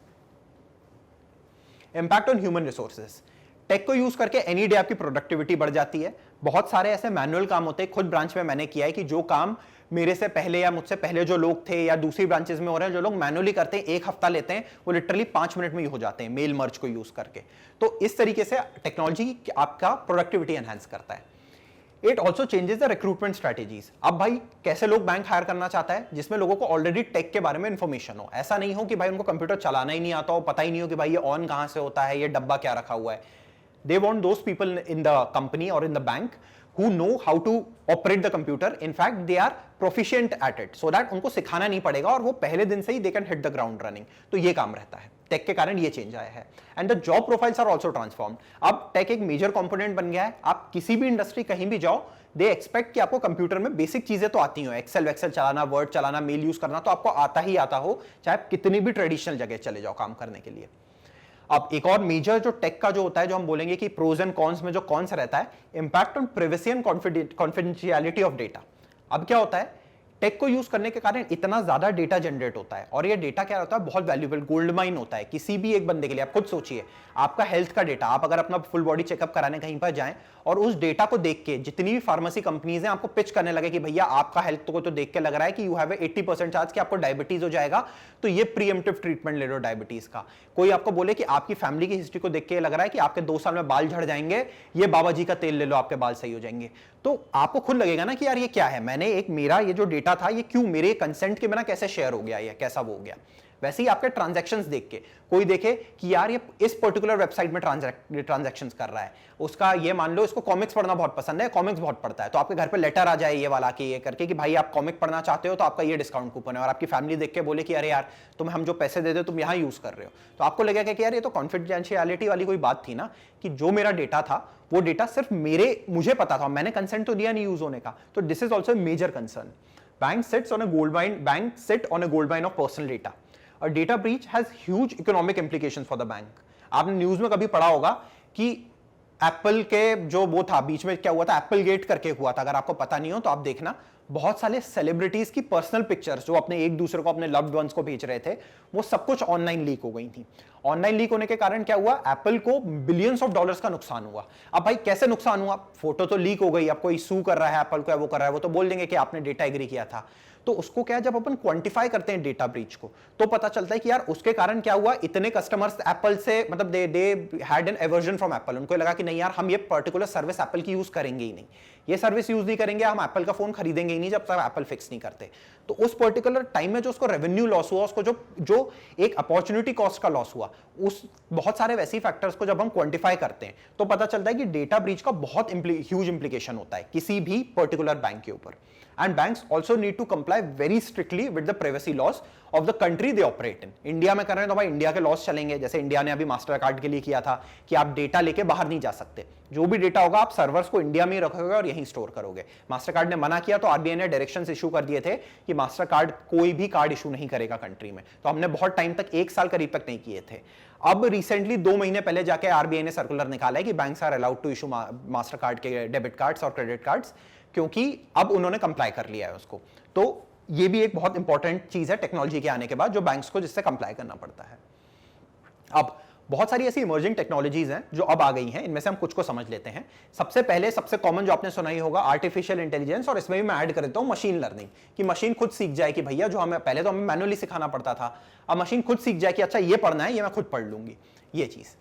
Impact on human resources. Tech को यूज करके एनी डे आपकी प्रोडक्टिविटी बढ़ जाती है। बहुत सारे ऐसे मैनुअल काम होते हैं, खुद ब्रांच में मैंने किया है कि जो काम मेरे से पहले या मुझसे पहले जो लोग थे या दूसरी ब्रांचेस में हो रहे हैं, जो लोग मैनुअली करते हैं, 1 हफ्ता लेते हैं, वो लिटरली 5 मिनट में ही हो जाते हैं मेल मर्ज को यूज करके। तो इस तरीके से टेक्नोलॉजी आपका प्रोडक्टिविटी एनहांस करता है। It also changes the recruitment strategies. अब भाई कैसे लोग बैंक हायर करना चाहता है, जिसमें लोगों को ऑलरेडी टेक के बारे में इंफॉर्मेशन हो। ऐसा नहीं हो कि भाई उनको कंप्यूटर चलाना ही नहीं आता हो, पता ही नहीं हो कि भाई ये ऑन कहां से होता है, ये डब्बा क्या रखा हुआ है। They want those people in the company or in the bank who know how to operate the computer. In fact, they are proficient at it, so that उनको सिखाना नहीं पड़ेगा और वो पहले दिन से ही they can hit the ground running. तो ये काम रहता है। टेक के कारण ये चेंज आया है। And the job profiles are also transformed. अब टेक एक मेजर कंपोनेंट बन गया है। आप किसी भी इंडस्ट्री कहीं भी जाओ, दे एक्सपेक्ट कि आपको कंप्यूटर में बेसिक चीजें तो आती हो, एक्सेल चलाना, वर्ड चलाना, मेल यूज करना तो आपको आता ही आता हो, चाहे आप कितनी भी ट्रेडिशनल जगह चले जाओ काम करने के लिए। अब एक और मेजर जो टेक का जो होता है, जो हम बोलेंगे कि प्रोज एंड कॉन्स में जो कॉन्स रहता है, impact on privacy and confidentiality of data. अब क्या होता है, टेक को यूज करने के कारण इतना ज्यादा डेटा जनरेट होता है, और ये डेटा क्या होता है, बहुत वैल्यूएबल गोल्ड माइन होता है किसी भी एक बंदे के लिए। आप खुद सोचिए, आपका हेल्थ का डेटा, आप अगर अपना फुल बॉडी चेकअप कराने कहीं पर जाएं और उस डेटा को देख के जितनी भी फार्मेसी कंपनीज हैं आपको पिच करने लगे कि भैया आपका हेल्थ को तो देख के लग रहा है कि यू हैव 80% चांस कि आपको डायबिटीज हो जाएगा, तो ये प्रीएम्प्टिव ट्रीटमेंट ले लो डायबिटीज का। कोई आपको बोले कि आपकी फैमिली की हिस्ट्री को देख के लग रहा है कि आपके 2 साल में बाल झड़ जाएंगे, ये बाबा जी का तेल ले लो आपके बाल सही हो जाएंगे, तो आपको खुद लगेगा ना कि यार ये क्या है, मेरा ये जो डेटा था ये क्यों मेरे कंसेंट के बिना कैसे शेयर हो गया, या कैसा वो हो गया। वैसे ही आपके ट्रांजैक्शंस देख के कोई देखे कि यार ये इस पर्टिकुलर वेबसाइट में ट्रांजैक्शंस कर रहा है, उसका ये मान लो इसको कॉमिक्स पढ़ना बहुत पसंद है, कॉमिक्स बहुत पढ़ता है, तो आपके घर पे लेटर आ जाए ये वाला कि ये करके कि भाई आप कॉमिक पढ़ना चाहते हो तो आपका ये डिस्काउंट कूपन है, और आपकी फैमिली देख के बोले कि अरे यार हम जो पैसे दे दे तुम यहाँ यूज कर रहे हो, तो आपको लगेगा कि यार ये तो कॉन्फिडेंशियलिटी वाली कोई बात थी ना, कि जो मेरा डेटा था वो डेटा सिर्फ मुझे पता था, मैंने कंसेंट तो दिया नहीं यूज होने का। तो this is also major concern. Bank sit on a gold mine of personal data. A data breach has huge economic implications for the bank. आपने न्यूज में कभी पढ़ा होगा कि एप्पल के जो वो था बीच में क्या हुआ था, एप्पल गेट करके हुआ था। अगर आपको पता नहीं हो तो आप देखना, बहुत सारे सेलिब्रिटीज की पर्सनल पिक्चर्स जो अपने एक दूसरे को, अपने लव्ड वंस को भेज रहे थे, वो सब कुछ ऑनलाइन लीक हो गई थी। ऑनलाइन लीक होने के कारण क्या हुआ, एप्पल को बिलियंस ऑफ डॉलर्स का नुकसान हुआ। अब भाई कैसे नुकसान हुआ, फोटो तो लीक हो गई, अब कोई सू कर रहा है एप्पल को, वो कर रहा है, वो तो बोल देंगे कि आपने डेटा एग्री किया था। तो उसको क्या, जब अपन क्वांटिफाई करते हैं डेटा ब्रीच को, तो पता चलता है कि यार उसके कारण क्या हुआ, इतने कस्टमर्स एप्पल से, मतलब they had an aversion from Apple. उनको लगा कि नहीं यार हम ये पर्टिकुलर सर्विस एप्पल की यूज करेंगे ही नहीं, ये सर्विस यूज नहीं करेंगे, हम एप्पल का फोन खरीदेंगे ही नहीं जब तक एप्पल फिक्स नहीं करते। तो उस पर्टिकुलर टाइम में जो उसको रेवेन्यू लॉस हुआ, उसको जो एक अपॉर्चुनिटी कॉस्ट का लॉस हुआ, उस बहुत सारे वैसे फैक्टर्स को जब हम क्वांटिफाई करते हैं तो पता चलता है कि डेटा ब्रीच का बहुत ह्यूज इंप्लीकेशन होता है किसी भी पर्टिकुलर बैंक के ऊपर। And banks also need to comply very strictly with the privacy laws of the country they operate in. India में कर रहे हैं तो भाई इंडिया के लॉस चलेंगे, जैसे इंडिया ने अभी मास्टर कार्ड के लिए किया था कि आप डेटा लेके बाहर नहीं जा सकते, जो भी डेटा होगा आप सर्वर्स को इंडिया में ही रखोगे और यहीं स्टोर करोगे। मास्टर कार्ड ने मना किया तो आरबीआई ने डायरेक्शंस इशू कर दिए थे कि मास्टर कार्ड कोई भी कार्ड इशू नहीं करेगा कंट्री में, तो हमने बहुत टाइम तक, 1 साल करीब तक नहीं किए थे। अब रिसेंटली 2 महीने पहले जाके आरबीआई ने सर्कुलर निकाला है कि banks are allowed to issue Mastercard के डेबिट कार्ड्स और क्रेडिट कार्ड्स, क्योंकि अब उन्होंने कंप्लाई कर लिया है उसको। तो ये भी एक बहुत इंपॉर्टेंट चीज है टेक्नोलॉजी के आने के बाद जो बैंक्स को जिससे कंप्लाई करना पड़ता है। अब बहुत सारी ऐसी इमर्जिंग टेक्नोलॉजीज हैं जो अब आ गई हैं, इनमें से हम कुछ को समझ लेते हैं। सबसे पहले सबसे कॉमन जो आपने सुना ही होगा आर्टिफिशियल इंटेलिजेंस, और इसमें भी मैं ऐड कर देता हूं मशीन लर्निंग, कि मशीन खुद सीख जाए कि भैया जो हमें पहले तो हमें मैनुअली सिखाना पड़ता था, अब मशीन खुद सीख जाए कि अच्छा ये पढ़ना है, ये मैं खुद पढ़ लूंगी। ये चीज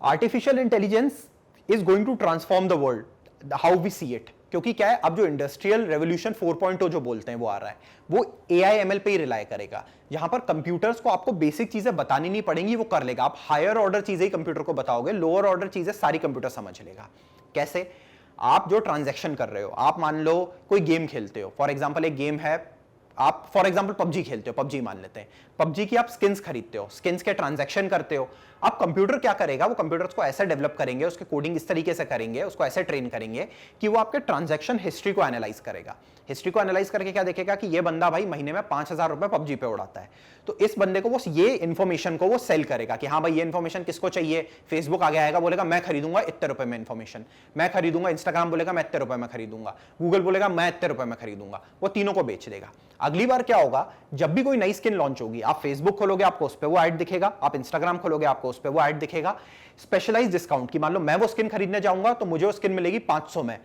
artificial intelligence is going to transform the world how we see it, क्योंकि क्या है, अब जो इंडस्ट्रियल रेवोल्यूशन 4.0 जो बोलते हैं वो आ रहा है, वो एआई एमएल पे ही रिलाय करेगा, जहां पर कंप्यूटर्स को आपको बेसिक चीजें बतानी नहीं पड़ेंगी, वो कर लेगा। आप हायर ऑर्डर चीजें ही कंप्यूटर को बताओगे, लोअर ऑर्डर चीजें सारी कंप्यूटर समझ लेगा। कैसे? आप जो ट्रांजैक्शन कर रहे हो, आप मान लो कोई गेम खेलते हो, फॉर एग्जाम्पल एक गेम है, आप फॉर एग्जाम्पल पबजी खेलते हो, पबजी मान लेते हैं, पबजी की आप स्किन्स खरीदते हो, स्किन्स के ट्रांजैक्शन करते हो। अब कंप्यूटर क्या करेगा, वो कंप्यूटर्स को ऐसे डेवलप करेंगे, उसके कोडिंग इस तरीके से करेंगे, उसको ऐसे ट्रेन करेंगे कि वो आपके ट्रांजैक्शन हिस्ट्री को एनालाइज करेगा। हिस्ट्री को एनालाइज करके क्या देखेगा कि ये बंदा भाई महीने में 5,000 रुपए पबजी पे उड़ाता है, तो इस बंदे को वो ये इन्फॉर्मेशन को वो सेल करेगा कि हाँ भाई ये इन्फॉर्मेशन किसको चाहिए। फेसबुक आगे आएगा, बोलेगा मैं खरीदूंगा इतने रुपए में इन्फॉर्मेशन, मैं खरीदूंगा। इंस्टाग्राम बोलेगा मैं इतने रुपए में खरीदूंगा, गूगल बोलेगा मैं इतने रुपए में खरीदूंगा, वो तीनों को बेच देगा। अगली बार क्या होगा, जब भी कोई नई स्किन लॉन्च होगी, आप फेसबुक खोलोगे आपको उस पर वो ऐड दिखेगा, आप इंस्टाग्राम खोलोगे आपको उस पर वो ऐड दिखेगा। स्पेशलाइज डिस्काउंट की, मान लो मैं वो स्किन खरीदने जाऊंगा तो मुझे वो स्किन मिलेगी 500 में,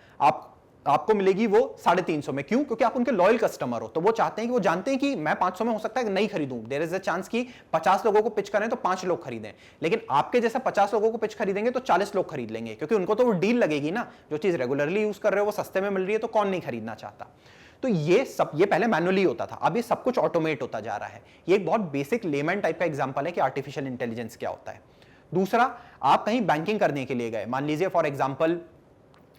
आपको मिलेगी वो 350 में। क्यों? क्योंकि आप उनके लॉयल कस्टमर हो, तो वो चाहते हैं कि वो जानते हैं कि मैं 500 में हो सकता है कि नहीं खरीदूं, देयर इज अ चांस कि 50 लोगों को पिच करें तो 5 लोग खरीदें, लेकिन आपके जैसे 50 लोगों को पिच खरीदेंगे तो 40 लोग खरीद लेंगे, क्योंकि उनको तो वो डील लगेगी ना, जो चीज रेगुलरली यूज कर रहे हो वो सस्ते में मिल रही है, तो कौन नहीं खरीदना चाहता। तो ये पहले मैनुअली होता था, अब ये सब कुछ ऑटोमेट होता जा रहा है। ये एक बहुत बेसिक लेमन टाइप का एग्जांपल है कि आर्टिफिशियल इंटेलिजेंस क्या होता है। दूसरा, आप कहीं बैंकिंग करने के लिए गए, मान लीजिए फॉर एग्जांपल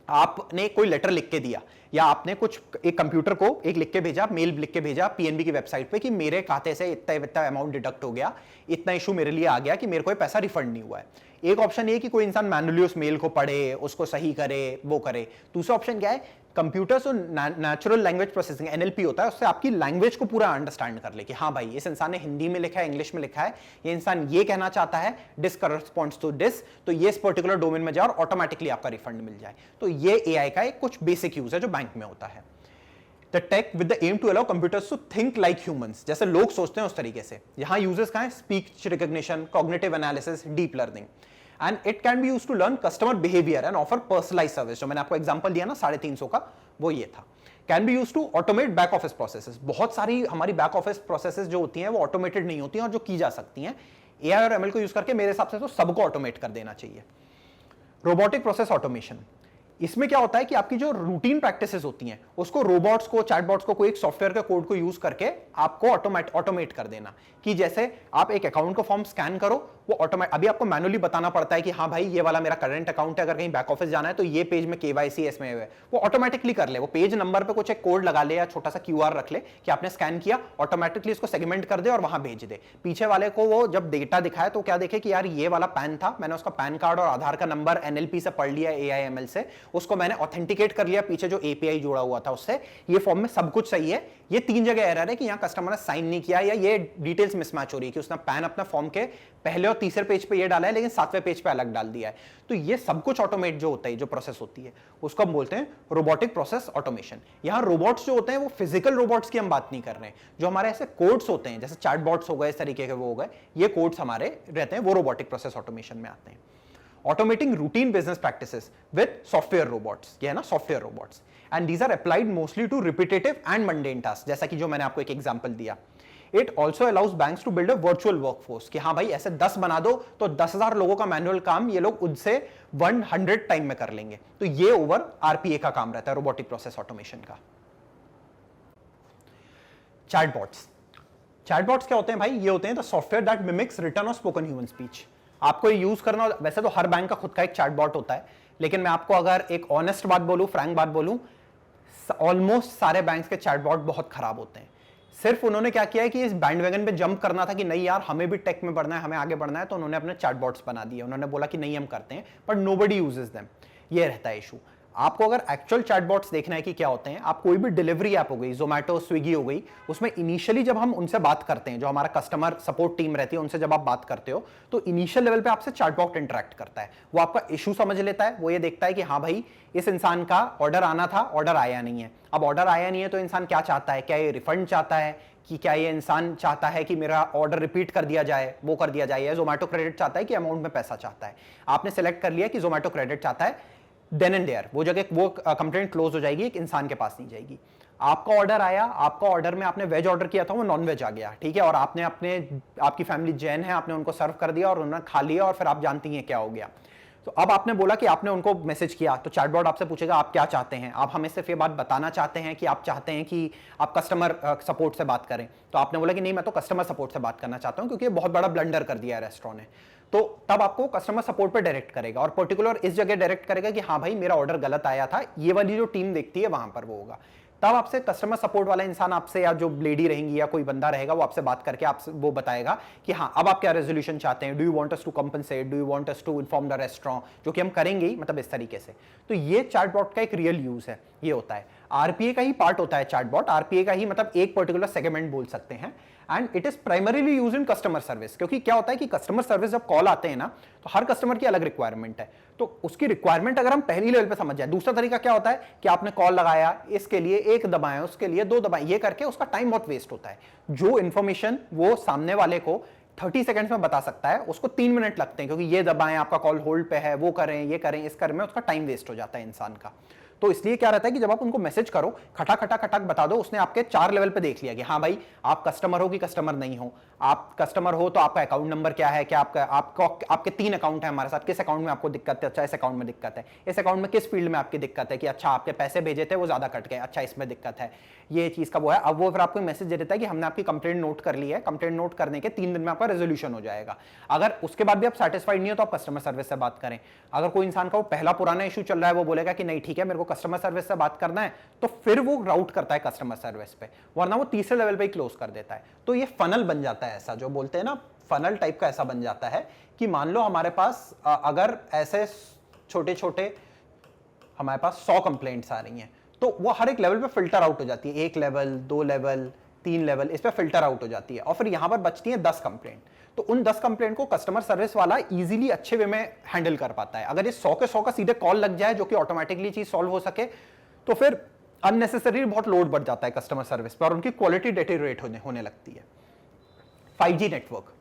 आपने कोई लेटर लिख के दिया, या आपने कुछ एक कंप्यूटर को एक लिख के भेजा, मेल लिख के भेजा पीएनबी की वेबसाइट पे कि मेरे खाते से इतना इतना अमाउंट डिडक्ट हो गया, इतना इशू मेरे लिए आ गया कि मेरे को पैसा रिफंड नहीं हुआ है। एक ऑप्शन ये कि कोई इंसान मैनुअली उस मेल को पढ़े, उसको सही करे, वो करे। दूसरा ऑप्शन क्या है, कंप्यूटर्स और नेचुरल लैंग्वेज प्रोसेसिंग एनएलपी होता है, उससे आपकी लैंग्वेज को पूरा अंडरस्टैंड कर ले कि हाँ भाई इस इंसान ने हिंदी में लिखा है, इंग्लिश में लिखा है, ये इंसान ये कहना चाहता है, डिस करस्पॉन्ड्स टू डिस, तो ये इस पर्टिकुलर डोमेन में जाए और ऑटोमेटिकली आपका रिफंड मिल जाए। तो ये एआई का एक कुछ बेसिक यूज है जो बैंक में होता है। The tech with the aim to allow computers to think like humans, जैसे लोग सोचते हैं उस तरीके से। यहाँ यूजर्स कहाँ है, speech recognition, cognitive analysis, deep learning, and it can be used to learn customer behaviour and offer personalised service. जो मैंने आपको एग्जांपल दिया ना 350 का, वो ये था। Can be used to automate back office processes. बहुत सारी हमारी बैक ऑफिस प्रोसेसेस जो होती हैं वो ऑटोमेटेड नहीं होती हैं और जो की जा सकती हैं, एआई और एमएल को यूज करके मेरे हिसाब से तो सबको ऑटोमेट कर देना चाहिए। रोबोटिक प्रोसेस ऑटोमेशन, इसमें क्या होता है कि आपकी जो रूटीन प्रैक्टिसेस होती हैं उसको रोबोट्स को, चैटबॉट्स को, कोई एक सॉफ्टवेयर के कोड को यूज करके आपको ऑटोमेट कर देना। कि जैसे आप एक अकाउंट का फॉर्म स्कैन करो, वो ऑटोमेट, अभी आपको मैनुअली बताना पड़ता है कि हाँ भाई ये वाला मेरा करंट अकाउंट है, अगर कहीं बैक ऑफिस जाना है तो ये पेज में केवाईसी इसमें है, वो ऑटोमेटिकली कर ले। वो पेज नंबर पे कुछ एक कोड लगा ले या छोटा सा क्यूआर रख ले कि आपने स्कैन किया, ऑटोमेटिकली इसको सेगमेंट कर दे और वहां भेज दे। पीछे वाले को वो जब डेटा दिखाए तो क्या देखे कि यार ये वाला पैन था, मैंने उसका पैन कार्ड और आधार का नंबर एनएलपी से पढ़ लिया, एआईएमएल से, उसको मैंने ऑथेंटिकेट कर लिया, पीछे जो एपीआई जोड़ा हुआ था उससे, ये फॉर्म में सब कुछ सही है। ये 3 जगह एरर है कि यहाँ कस्टमर ने साइन नहीं किया या ये डिटेल्स मिसमैच हो रही है कि उसने पैन अपना फॉर्म के पहले और तीसरे पेज पे ये डाला है लेकिन 7वें पेज पे अलग डाल दिया है। तो ये सब कुछ ऑटोमेट जो होता है, जो प्रोसेस होती है, उसको हम बोलते हैं रोबोटिक प्रोसेस ऑटोमेशन। यहाँ रोबोट्स जो होते हैं वो फिजिकल रोबोट्स की हम बात नहीं कर रहे हैं, जो हमारे ऐसे कोड्स होते हैं, जैसे चैटबॉट्स हो गए, इस तरीके के वो हो गए, ये कोड्स हमारे रहते हैं, वो रोबोटिक प्रोसेस ऑटोमेशन में आते हैं। Automating routine business practices with software robots, ये है ना software robots, and these are applied mostly to repetitive and mundane tasks, जैसा कि जो मैंने आपको एक एग्जांपल दिया। It also allows banks to build a virtual workforce, कि हाँ भाई ऐसे 10 बना दो तो 10,000 लोगों का मैनुअल काम ये लोग उनसे 100 टाइम में कर लेंगे। तो ये ओवर आरपीए का काम रहता है रोबोटिक प्रोसेस ऑटोमेशन का। चैटबॉट्स, चैटबॉट्स क्या होते हैं भाई? ये होते हैं the software that mimics written और स्पोकन ह्यूमन स्पीच। आपको ये यूज करना, वैसे तो हर बैंक का खुद का एक चैटबॉट होता है, लेकिन मैं आपको अगर एक ऑनेस्ट बात बोलूं, फ्रैंक बात बोलूं, ऑलमोस्ट सारे बैंक्स के चैटबॉट बहुत खराब होते हैं। सिर्फ उन्होंने क्या किया है कि इस बैंडवैगन पे जंप करना था कि नहीं यार हमें भी टेक में बढ़ना है, हमें आगे बढ़ना है, तो उन्होंने अपने चैटबॉट्स बना दिए। उन्होंने बोला कि नहीं हम करते हैं, बट नोबडी यूजेस देम। ये रहता है इशू। आपको अगर एक्चुअल चैटबॉट्स देखना है कि क्या होते हैं, आप कोई भी डिलीवरी ऐप हो गई, जोमेटो स्विगी हो गई, उसमें इनिशियली जब हम उनसे बात करते हैं, जो हमारा कस्टमर सपोर्ट टीम रहती है, उनसे जब आप बात करते हो तो इनिशियल लेवल पे आपसे चैटबॉट इंटरेक्ट करता है। वो आपका इशू समझ लेता है, वो ये देखता है कि हाँ भाई इस इंसान का ऑर्डर आना था, ऑर्डर आया नहीं है। अब ऑर्डर आया नहीं है तो इंसान क्या चाहता है, क्या ये रिफंड चाहता है, कि क्या ये इंसान चाहता है कि मेरा ऑर्डर रिपीट कर दिया जाए, वो कर दिया जाए, या जोमेटो क्रेडिट चाहता है कि अमाउंट में पैसा चाहता है। आपने सेलेक्ट कर लिया कि जोमेटो क्रेडिट चाहता है, देन एंड देयर वो जगह वो कंप्लेंट क्लोज हो जाएगी, एक इंसान के पास नहीं जाएगी। आपका ऑर्डर आया, आपका ऑर्डर में आपने वेज ऑर्डर किया था, वो नॉन वेज आ गया, ठीक है, और आपकी फैमिली जैन है, आपने उनको सर्व कर दिया और उन्होंने खा लिया, और फिर आप जानती हैं क्या हो गया। तो अब आपने बोला कि आपने उनको मैसेज किया, तो चैटबॉट आपसे पूछेगा आप क्या चाहते हैं। आप हमें सिर्फ ये बात बताना चाहते हैं कि आप चाहते हैं कि आप कस्टमर सपोर्ट से बात करें। तो आपने बोला कि नहीं मैं तो कस्टमर सपोर्ट से बात करना चाहता हूं, क्योंकि ये बहुत बड़ा ब्लंडर कर दिया है रेस्टोरेंट ने। तो तब आपको कस्टमर सपोर्ट पे डायरेक्ट करेगा, और पर्टिकुलर इस जगह डायरेक्ट करेगा कि हाँ भाई मेरा ऑर्डर गलत आया था, ये वाली जो टीम देखती है वहां पर वो होगा। तब आपसे कस्टमर सपोर्ट वाला इंसान आपसे, या जो लेडी रहेंगी या कोई बंदा रहेगा, वो आपसे बात करके आपसे वो बताएगा कि हाँ अब आप क्या रेजोल्यूशन चाहते हैं, do you want us to compensate, do you want us to inform the restaurant, जो कि हम करेंगे ही, मतलब इस तरीके से। तो ये चैटबॉट का एक रियल यूज है, ये होता है आरपीए का ही पार्ट होता है चैटबॉट, आरपीए का ही मतलब एक पर्टिकुलर सेगमेंट बोल सकते हैं। And it is primarily use in customer service, क्योंकि क्या होता है कि कस्टमर सर्विस जब कॉल आते हैं ना, तो हर कस्टमर की अलग रिक्वायरमेंट है, तो उसकी रिक्वायरमेंट अगर हम पहली लेवल पे समझ जाए। दूसरा तरीका क्या होता है कि आपने कॉल लगाया, इसके लिए एक दबाएं, उसके लिए दो दबाएं, ये करके उसका टाइम बहुत वेस्ट होता है। जो इंफॉर्मेशन वो सामने वाले को 30 सेकंड्स में बता सकता है, उसको 3 मिनट लगते हैं, क्योंकि ये दबाएं, आपका कॉल होल्ड पे है, वो करें, ये करें, इस कर में उसका टाइम वेस्ट हो जाता है इंसान का। तो इसलिए क्या रहता है कि जब आप उनको मैसेज करो, खटा खटा खटक बता दो, उसने आपके 4 लेवल पे देख लिया कि हाँ भाई आप कस्टमर हो कि कस्टमर नहीं हो। आप कस्टमर हो तो आपका अकाउंट नंबर क्या है, क्या आपके 3 अकाउंट है हमारे साथ, किस अकाउंट में आपको दिक्कत है, अच्छा इस अकाउंट में दिक्कत है, इस अकाउंट में किस फील्ड में आपकी दिक्कत है, कि अच्छा आपके पैसे भेजे थे वो ज्यादा कट गए, अच्छा इसमें दिक्कत है, ये चीज का वो है। अब वो फिर आपको मैसेज दे देता है कि हमने आपकी कंप्लेंट नोट कर ली है, कंप्लेंट नोट करने के 3 दिन में आपका रेजोल्यूशन हो जाएगा। अगर उसके बाद भी आप सेटिस्फाइड नहीं हो तो आप कस्टमर सर्विस से बात करें। अगर कोई इंसान का वो पहला पुराना इशू चल रहा है, वो बोलेगा कि नहीं ठीक है मेरे को कस्टमर सर्विस से बात करना है, तो फिर वो राउट करता है कस्टमर सर्विस पे, वरना वो तीसरे लेवल पे ही क्लोज कर देता है। तो ये फनल बन जाता है, ऐसा जो बोलते हैं ना फनल टाइप का ऐसा बन जाता है कि मान लो हमारे पास अगर ऐसे छोटे छोटे हमारे पास 100 कंप्लेंट्स आ रही हैं, तो वो हर एक लेवल पे फिल्टर आउट हो जाती है, 1 लेवल 2 लेवल 3 लेवल इस पे फिल्टर आउट हो जाती है, और फिर यहां पर बचती है 10 कंप्लेंट। तो उन 10 कंप्लेंट को कस्टमर सर्विस वाला इजीली अच्छे वे में हैंडल कर पाता है। अगर ये 100 के 100 का सीधे कॉल लग जाए जो कि ऑटोमेटिकली चीज सॉल्व हो सके, तो फिर अननेसेसरी बहुत लोड बढ़ जाता है कस्टमर सर्विस पर, और उनकी क्वालिटी डिटेरियोरेट होने लगती है। 5G नेटवर्क,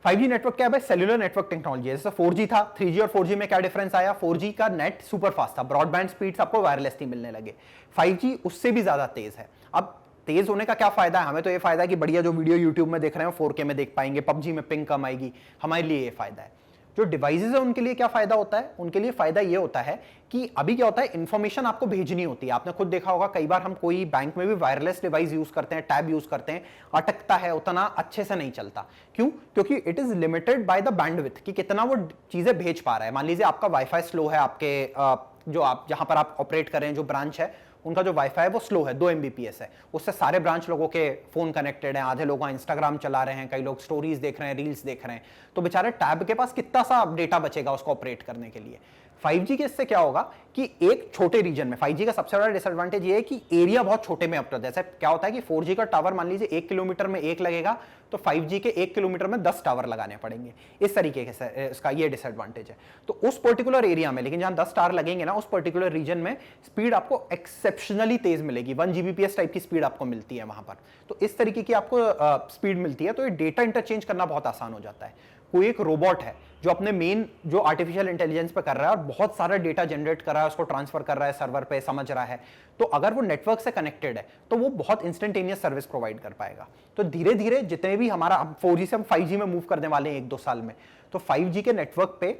5G नेटवर्क क्या है भाई, सेल्युलर नेटवर्क टेक्नोलॉजी है। जैसे 4G था, 3G और 4G में क्या डिफरेंस आया, 4G का नेट सुपर फास्ट था, ब्रॉडबैंड स्पीड्स आपको वायरलेसली मिलने लगे। 5G उससे भी ज्यादा तेज है। अब तेज होने का क्या फायदा है, हमें तो ये फायदा है कि बढ़िया जो वीडियो यूट्यूब में देख रहे हैं 4K में देख पाएंगे, PUBG में पिंग कम आएगी, हमारे लिए ये फायदा है। जो डिवाइसेस है उनके लिए क्या फायदा होता है, उनके लिए फायदा ये होता है कि अभी क्या होता है, इंफॉर्मेशन आपको भेजनी होती है। आपने खुद देखा होगा कई बार हम कोई बैंक में भी वायरलेस डिवाइस यूज करते हैं, टैब यूज करते हैं, अटकता है, उतना अच्छे से नहीं चलता। क्यों? क्योंकि it is limited by the bandwidth, कि कितना वो चीजें भेज पा रहा है। मान लीजिए आपका वाईफाई स्लो है, आपके जो आप जहां पर आप ऑपरेट कर रहे हैं, जो ब्रांच है उनका जो वाईफाई है वो स्लो है, 2 MBPS है, उससे सारे ब्रांच लोगों के फोन कनेक्टेड हैं, आधे लोग इंस्टाग्राम चला रहे हैं, कई लोग स्टोरीज देख रहे हैं, रील्स देख रहे हैं, तो बेचारे टैब के पास कितना सा डेटा बचेगा उसको ऑपरेट करने के लिए। 5G के इससे क्या होगा कि एक छोटे रीजन में, 5G का सबसे बड़ा डिसएडवांटेज ये है कि एरिया बहुत छोटे में अपना, जैसे क्या होता है कि 4G का टावर मान लीजिए 1 किलोमीटर में 1 लगेगा, तो 5G के 1 किलोमीटर में 10 टावर लगाने पड़ेंगे। इस तरीके से इसका ये डिसएडवांटेज है। तो उस पर्टिकुलर एरिया में, लेकिन जहां 10 टावर लगेंगे ना, उस पर्टिकुलर रीजन में स्पीड आपको एक्सेप्शनली तेज मिलेगी, 1 Gbps टाइप की स्पीड आपको मिलती है वहां पर। तो इस तरीके की आपको स्पीड मिलती है, तो ये डेटा इंटरचेंज करना बहुत आसान हो जाता है। कोई एक रोबोट है जो अपने मेन जो आर्टिफिशियल इंटेलिजेंस पे कर रहा है और बहुत सारा डेटा जनरेट कर रहा है, उसको ट्रांसफर कर रहा है सर्वर पे, समझ रहा है, तो अगर वो नेटवर्क से कनेक्टेड है तो वो बहुत इंस्टेंटेनियस सर्विस प्रोवाइड कर पाएगा। तो धीरे धीरे जितने भी हमारा 4G से हम 5G में मूव करने वाले हैं 1-2 साल में, तो 5G के नेटवर्क पे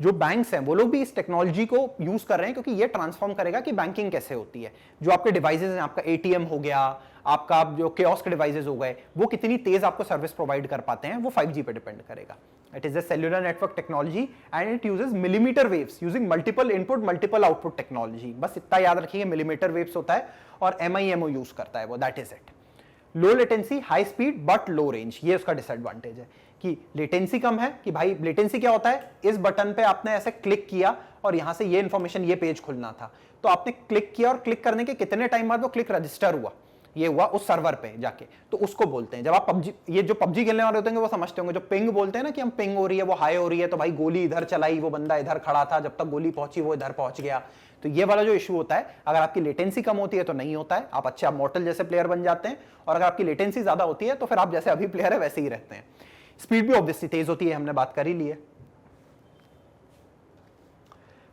जो बैंक्स हैं वो लोग भी इस टेक्नोलॉजी को यूज कर रहे हैं, क्योंकि ये ट्रांसफॉर्म करेगा कि बैंकिंग कैसे होती है। जो आपके डिवाइसेज हैं, आपका एटीएम हो गया, आपका जो कियोस्क डिवाइसेज हो गए, वो कितनी तेज आपको सर्विस प्रोवाइड कर पाते हैं, वो 5G पे डिपेंड करेगा। It is a cellular network technology and it uses millimetre waves using multiple input multiple output technology. बस इतना याद रखिए, मिलीमीटर वेव्स होता है और MIMO यूज करता है वो, that is it. Low latency, high speed but low range, ये उसका डिसएडवांटेज है कि लेटेंसी कम है। कि भाई लेटेंसी क्या होता है, इस बटन पे आपने ऐसे क्लिक किया और यहां से ये इंफॉर्मेशन, ये पेज खुलना था, तो आपने क्लिक किया और क्लिक करने के कितने टाइम बाद वो क्लिक रजिस्टर हुआ, ये हुआ उस सर्वर पे जाके, तो उसको बोलते हैं। जब आप पबजी, ये जो पबजी खेलने वाले होते हैं वो समझते होंगे, जो पिंग बोलते हैं ना कि हम पिंग हो रही है, वो हाई हो रही है, तो भाई गोली इधर चलाई, वो बंदा इधर खड़ा था, जब तक गोली पहुंची वो इधर पहुंच गया। तो ये वाला जो इशू होता है, अगर आपकी लेटेंसी कम होती है तो नहीं होता है, आप अच्छे मॉर्टल जैसे प्लेयर बन जाते हैं, और अगर आपकी लेटेंसी ज्यादा होती है तो फिर आप जैसे अभी प्लेयर है वैसे ही रहते हैं। स्पीड भी ऑब्वियसली तेज होती है, हमने बात कर ही ली है।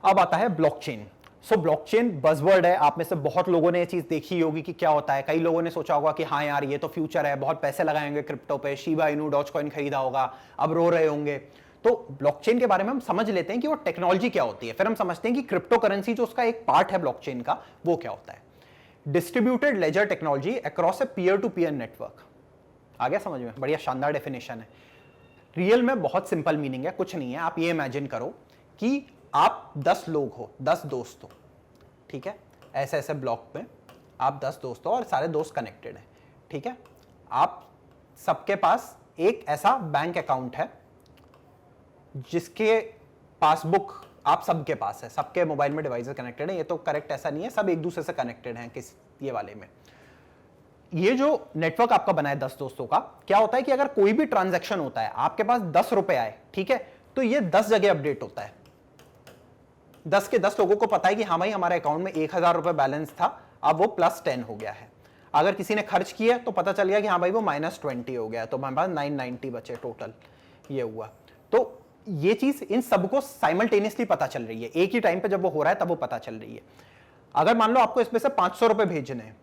अब आता है ब्लॉकचेन। सो ब्लॉकचेन बज़वर्ड है, आप में से बहुत लोगों ने ये चीज देखी होगी कि क्या होता है। कई लोगों ने सोचा होगा कि हाँ यार ये तो फ्यूचर है, बहुत पैसे लगाएंगे क्रिप्टो पे, शिबा इनू, डॉजकॉइन खरीदा होगा, अब रो रहे होंगे। तो ब्लॉकचेन के बारे में हम समझ लेते हैं कि वो टेक्नोलॉजी क्या होती है, फिर हम समझते हैं कि क्रिप्टो करेंसी जो उसका एक पार्ट है ब्लॉकचेन का, वो क्या होता है। Distributed ledger technology across a peer to peer network. आ गया समझ में? बढ़िया शानदार डेफिनेशन है। रियल में बहुत सिंपल मीनिंग है, कुछ नहीं है। आप ये इमेजिन करो कि आप 10 लोग हो, 10 दोस्त हो, ठीक है, ऐसे ऐसे ब्लॉक में आप 10 दोस्त हो और सारे दोस्त कनेक्टेड हैं, ठीक है। आप सबके पास एक ऐसा बैंक अकाउंट है जिसके पासबुक आप सबके पास है, सबके मोबाइल में डिवाइसेस कनेक्टेड है। ये तो करेक्ट ऐसा नहीं है, सब एक दूसरे से कनेक्टेड हैं किस ये वाले में। ये जो नेटवर्क आपका बना है 10 दोस्तों का, क्या होता है कि अगर कोई भी ट्रांजैक्शन होता है, आपके पास 10 रुपए आए, ठीक है, तो ये 10 जगह अपडेट होता है। 10 के 10 लोगों को पता है कि हाँ भाई हमारे अकाउंट में 1000 रुपए बैलेंस था, अब वो +10 हो गया है। अगर किसी ने खर्च किया तो पता चल गया कि हाँ भाई वो -20 हो गया, तो हमारे पास 990 बचे टोटल, ये हुआ। तो ये चीज इन सबको साइमल्टेनियसली पता चल रही है, एक ही टाइम पे जब वो हो रहा है तब वो पता चल रही है। अगर मान लो आपको इसमें से 500 रुपए भेजने हैं,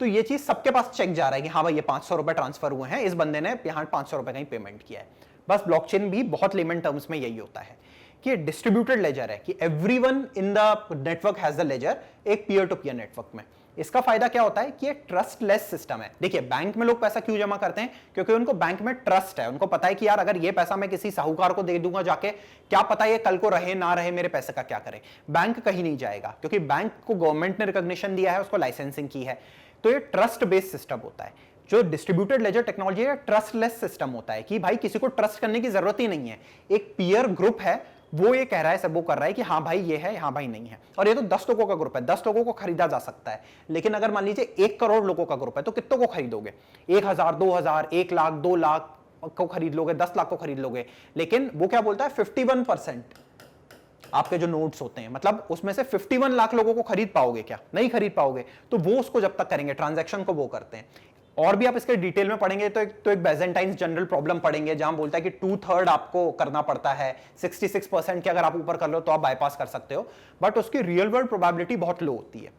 तो ये चीज सबके पास चेक जा रहा है कि हाँ भाई ये 500 रुपए ट्रांसफर हुए हैं, इस बंदे ने यहाँ 500 रुपए का ही पेमेंट किया है। बस ब्लॉकचेन भी बहुत लेमन टर्म्स में यही होता है कि डिस्ट्रीब्यूटेड लेजर है, कि everyone in the network has the ledger, एक पीयर टू पीयर नेटवर्क में। इसका फायदा क्या होता है कि ये ट्रस्टलेस सिस्टम है। देखिए बैंक में लोग पैसा क्यों जमा करते हैं, क्योंकि उनको बैंक में ट्रस्ट है, उनको पता है कि यार अगर ये पैसा मैं किसी साहूकार को दे दूंगा जाके, क्या पता ये कल को रहे ना रहे, मेरे पैसे का क्या करे। बैंक कहीं नहीं जाएगा, क्योंकि बैंक को गवर्नमेंट ने रिकॉग्निशन दिया है, उसको लाइसेंसिंग की है, तो ये ट्रस्ट बेस्ड सिस्टम होता है। जो डिस्ट्रीब्यूटेड लेजर टेक्नोलॉजी है, ट्रस्टलेस सिस्टम होता है कि भाई किसी को ट्रस्ट करने की जरूरत ही नहीं है। एक पीयर ग्रुप है, वो ये कह रहा है, सब वो कर रहा है कि हाँ भाई ये है, हाँ भाई नहीं है। और ये तो 10 लोगों का ग्रुप है, 10 लोगों को खरीदा जा सकता है। लेकिन अगर मान लीजिए 1 करोड़ लोगों का ग्रुप है, तो कितनों को खरीदोगे? 1000, 2000, 1 लाख, 2 लाख को खरीद लोगे, 10 लाख को खरीद लोगे। लेकिन वो क्या बोलता है, 51% आपके जो नोट्स होते हैं, मतलब उसमें से 51 लाख लोगों को खरीद पाओगे क्या? नहीं खरीद पाओगे। तो वो उसको जब तक करेंगे, ट्रांजैक्शन को वो करते हैं। और भी आप इसके डिटेल में पढ़ेंगे तो एक बेजेंटाइन जनरल प्रॉब्लम पढ़ेंगे, जहां बोलता है कि 2/3 आपको करना पड़ता है, 66% के अगर आप ऊपर कर लो तो आप बाईपास कर सकते हो, बट उसकी रियल वर्ल्ड प्रोबेबिलिटी बहुत लो होती है।